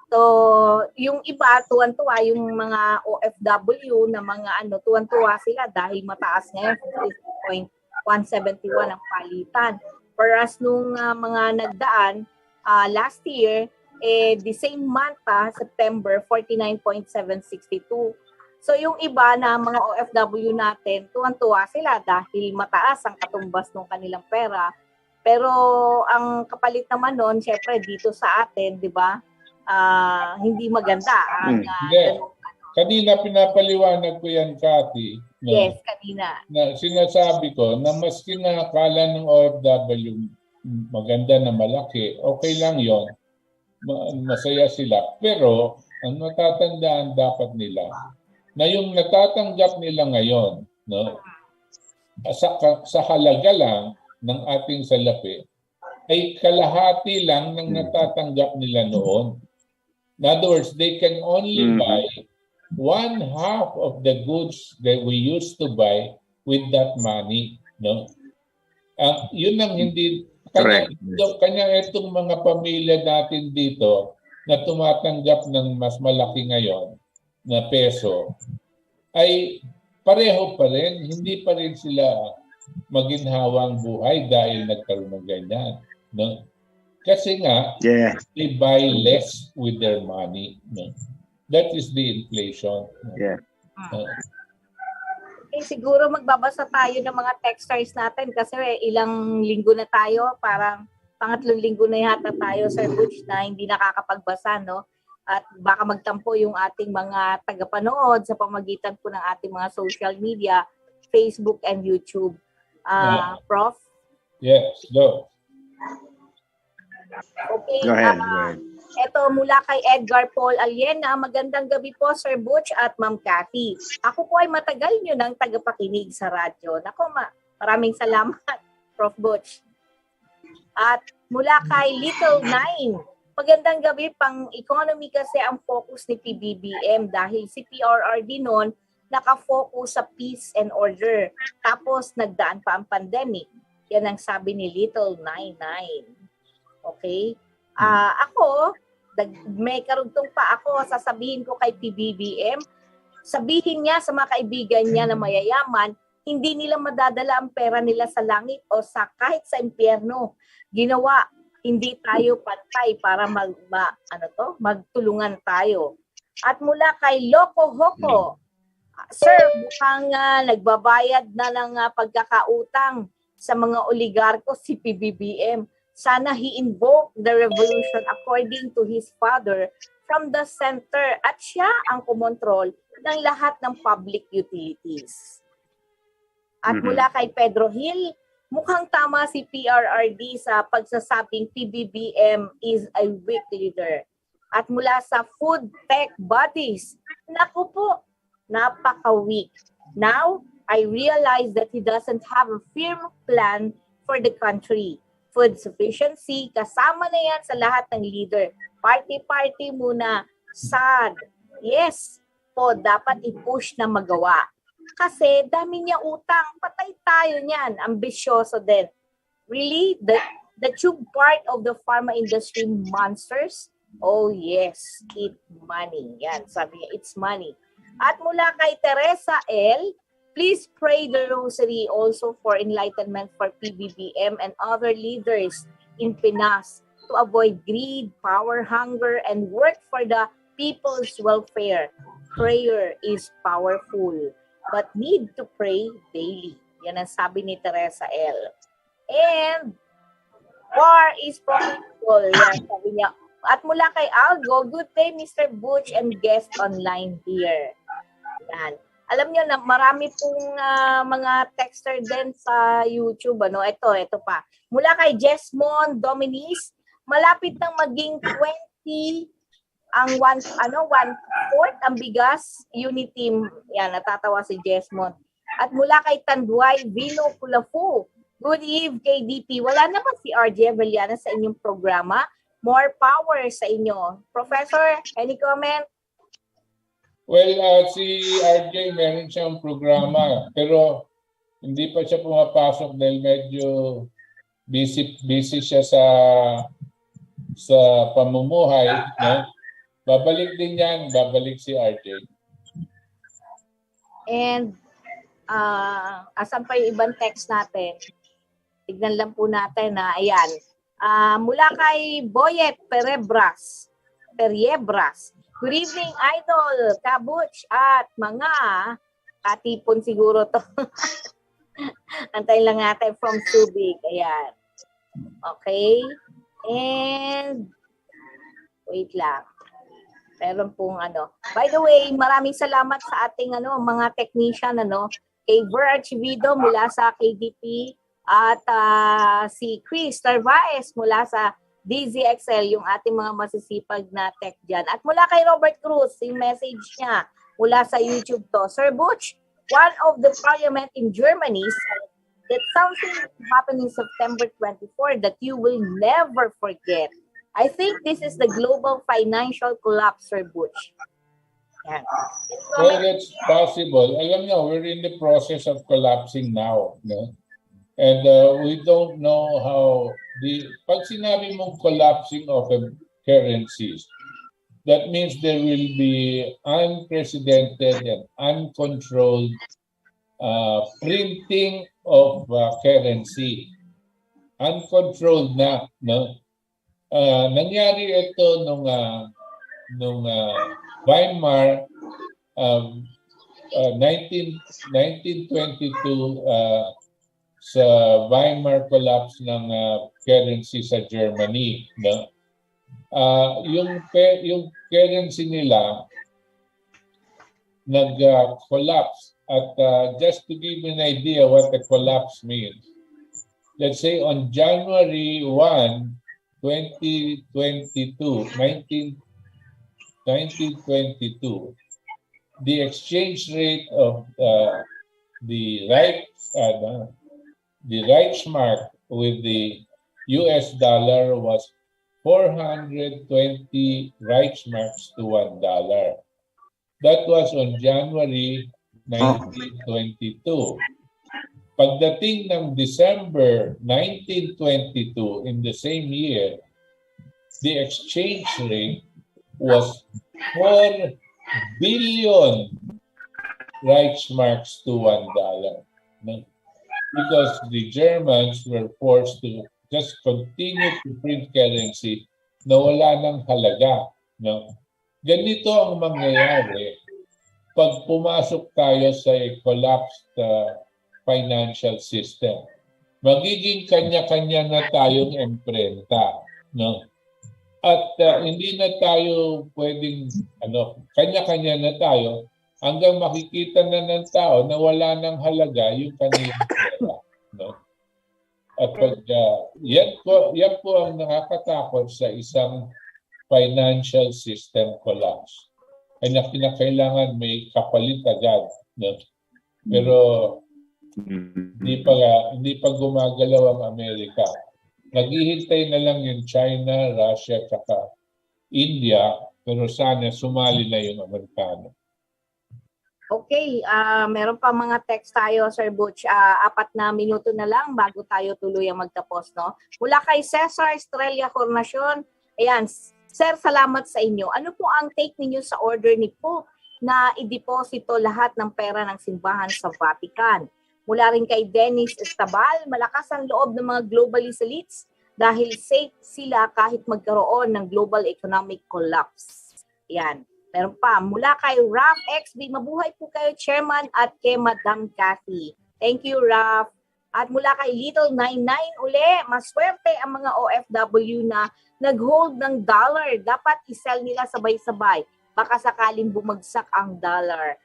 So, yung iba tuwan-tuwa yung mga OFW na mga tuwan-tuwa sila dahil mataas ngayon 171 ang palitan. Whereas nung mga nagdaan last year, the same month, September, 49.762. So yung iba na mga OFW natin, tuwan-tuwa sila dahil mataas ang katumbas ng kanilang pera. Pero ang kapalit naman nun, syempre dito sa atin, di ba, hindi maganda. Kanina pinapaliwanag ko yan, Cathy. No? Yes, kanina. Na sinasabi ko na mas kinakala ng OFW maganda na malaki, okay lang yon, masaya sila. Pero ang natatandaan dapat nila na yung natatanggap nila ngayon, no, sa halaga lang ng ating salapi ay kalahati lang ng natatanggap nila noon. In other words, they can only buy 1/2 of the goods that we used to buy with that money, no? Yun ang hindi kanya itong mga pamilya natin dito na tumatanggap ng mas malaki ngayon na peso ay pareho pa rin, hindi pa rin sila maginhawang buhay dahil nagkaroon ng ganyan, no? Kasi nga they buy less with their money, no? That is the inflation. Yeah. Siguro magbabasa tayo ng mga texters natin kasi ilang linggo na tayo, parang pangatlong linggo na yata tayo, Sir Butch, na hindi nakakapagbasa, no? At baka magtampo yung ating mga tagapanood sa pamagitan po ng ating mga social media, Facebook and YouTube. Prof? Yes, go. Okay. Go ahead. Ito mula kay Edgar Paul Aliena. Magandang gabi po, Sir Butch at Ma'am Cathy. Ako po ay matagal nyo ng tagapakinig sa radyo. Nako, maraming salamat. Prof. Butch. At mula kay Little Nine, magandang gabi, pang economy kasi ang focus ni PBBM dahil si PRRD noon nakafocus sa peace and order. Tapos nagdaan pa ang pandemic. Yan ang sabi ni Little Nine. Okay? Ako, may karugtong pa ako, sasabihin ko kay PBBM, sabihin niya sa mga kaibigan niya na mayayaman, hindi nila madadala ang pera nila sa langit o sa kahit sa impyerno. Ginawa, hindi tayo pantay para magtulungan tayo. At mula kay Loco Hoco, Sir, mukhang nagbabayad na ng pagkakautang sa mga oligarko si PBBM. Sana he invoked the revolution according to his father from the center at siya ang kumontrol ng lahat ng public utilities. At mula kay Pedro Hill, mukhang tama si PRRD sa pagsasabing PBBM is a weak leader. At mula sa food tech bodies, naku po, napaka-weak. Now, I realize that he doesn't have a firm plan for the country. Food sufficiency, kasama na yan sa lahat ng leader. Party-party muna. Sad. Yes po, dapat i-push na magawa. Kasi dami niya utang. Patay tayo niyan. Ambisyoso din. Really? The tube part of the pharma industry monsters? Oh yes, eat money. Yan, sabi niya, it's money. At mula kay Teresa L., please pray the rosary also for enlightenment for PBBM and other leaders in Pinas to avoid greed, power, hunger, and work for the people's welfare. Prayer is powerful, but need to pray daily. Yan ang sabi ni Teresa L. And war is profitable. Yan, sabi niya. At mula kay Algo, good day Mr. Butch and guest online here. Yan. Alam niyo na marami pong mga texter din sa YouTube, ano? Ito pa. Mula kay Jesmond Dominic, malapit nang maging 20 ang 1/4 ang bigas unity. Yan, natatawa si Jesmond. At mula kay Tanduay Vino Kulafu, good eve KDP. Wala naman si RJ Avellana sa inyong programa. More power sa inyo. Professor, any comment? Well, si RJ meron siyang programa pero hindi pa siya pumapasok dahil medyo busy siya sa pamumuhay. No? Babalik din yan, babalik si RJ. And asan pa yung ibang text natin? Tignan lang po natin na ayan. Mula kay Boyet Perebras. Good evening, Idol, Kabutch, at mga katipon siguro to. Antayin lang natin from Subic. Ayan. Okay. And, wait lang. Meron pong By the way, maraming salamat sa ating mga technician, kay Ver Archivido mula sa KDP, at si Chris Tarvaez mula sa DZXL, yung ating mga masisipag na tech dyan. At mula kay Robert Cruz, yung message niya mula sa YouTube to. Sir Butch, one of the parliament in Germany said that something happened in September 24 that you will never forget. I think this is the global financial collapse, Sir Butch. Yeah. Well, it's possible. Alam niyo, we're in the process of collapsing now. No? And we don't know how pag sinabi mong collapsing of currencies, that means there will be unprecedented and uncontrolled printing of currency. Uncontrolled na, no? Nangyari ito nung Weimar 1922 sa Weimar collapse ng currency sa Germany, no? Yung currency nila nag-collapse at just to give you an idea what the collapse means. Let's say on January 1, 1922, the exchange rate of the the Reichsmark with the US dollar was 420 Reichsmarks to $1. That was on January 1922. Pagdating ng December 1922, in the same year, the exchange rate was 4 billion Reichsmarks to $1. Because the Germans were forced to just continue to print currency na wala ng halaga. No? Ganito ang mangyayari pag pumasok tayo sa collapsed financial system. Magiging kanya-kanya na tayong imprenta. No? At hindi na tayo pwedeng, kanya-kanya na tayo hanggang makikita na ng tao na wala ng halaga yung kanilang pera. No? At pag, yan po ang nakakatakot sa isang financial system collapse. Ay na kinakailangan may kapalit agad. No? Pero hindi pa gumagalaw ang Amerika. Naghihintay na lang yung China, Russia, at India, pero sana sumali na yung Amerikano. Okay, meron pa mga text tayo, Sir Butch. 4 na minuto na lang bago tayo tuluyang magtapos, no? Mula kay Cesar Estrella Cornacion. Ayan, Sir, salamat sa inyo. Ano po ang take ninyo sa order ni Pope na ideposito lahat ng pera ng simbahan sa Vatican? Mula rin kay Dennis Estabal, malakas ang loob ng mga globalist elites dahil safe sila kahit magkaroon ng global economic collapse. Yan. Meron pa, mula kay Raf XB, mabuhay po kayo, Chairman, at kay Madam Cathy. Thank you, Raf. At mula kay Little 99 uli, maswerte ang mga OFW na nag-hold ng dollar. Dapat isell nila sabay-sabay. Baka sakaling bumagsak ang dollar.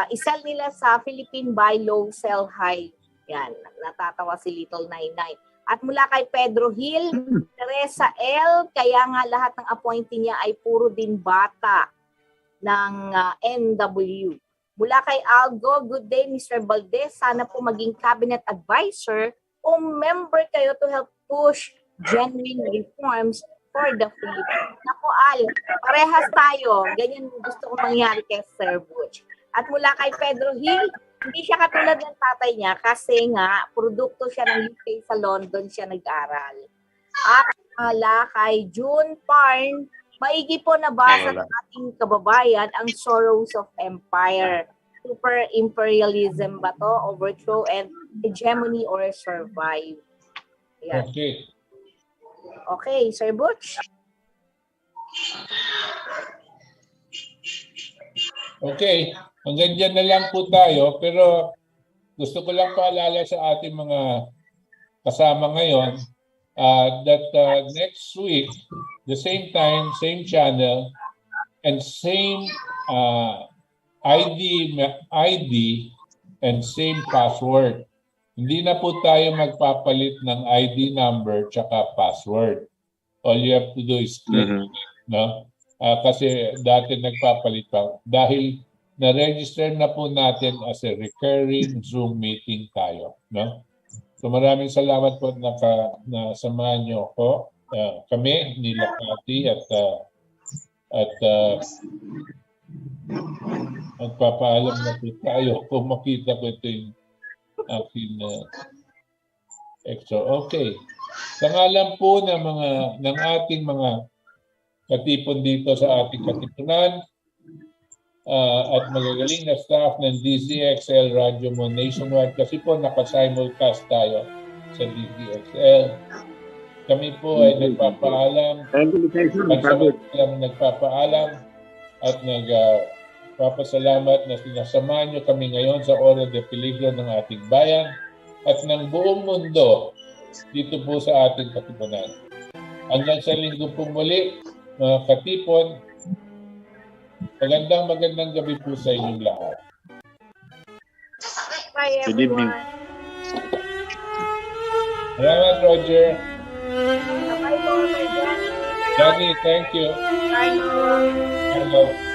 Isell nila sa Philippine buy low, sell high. Yan, natatawa si Little 99. At mula kay Pedro Hill, Teresa L, kaya nga lahat ng appointee niya ay puro din bata ng NW. Mula kay Algo, good day Mr. Valdes, sana po maging cabinet advisor o member kayo to help push genuine reforms for the Philippines. Naku Al, parehas tayo. Ganyan gusto ko mangyari kay Sir Butch. At mula kay Pedro Hill, hindi siya katulad ng tatay niya kasi nga, produkto siya ng UK sa London siya nag-aral. At mula kay June Parn, maigi po nabasa ng ating kababayan ang Sorrows of Empire. Super imperialism ba to? Overthrow and hegemony or survive? Yan. Okay, Sir Butch. Okay, hanggang dyan na lang po tayo, pero gusto ko lang paalala sa ating mga kasama ngayon that next week, the same time, same channel, and same ID and same password. Hindi na po tayo magpapalit ng ID number tsaka password. All you have to do is click. No? Kasi dati nagpapalit pa. Dahil na-register na po natin as a recurring Zoom meeting tayo. No? So maraming salamat po na samahan niyo ako. Kami, nila Cathy at magpapaalam na po tayo kung makita ko ito yung aking extra. Okay. Sa ngalan po ng ating mga katipon dito sa Ating Katipunan at magagaling na staff ng DZXL Radio mo nationwide kasi po naka-simulcast tayo sa DZXL. Kami po ay nagpapaalam at nagpapasalamat na sinasamahan nyo kami ngayon sa Ora de Peligro ng ating bayan at ng buong mundo dito po sa Ating Katipunan. Hanggang sa linggo po muli, mga katipon, magandang gabi po sa inyong lahat. Bye everyone. Salamat, Roger. Bye po, Johnny. Johnny, thank you. Bye po. Hello.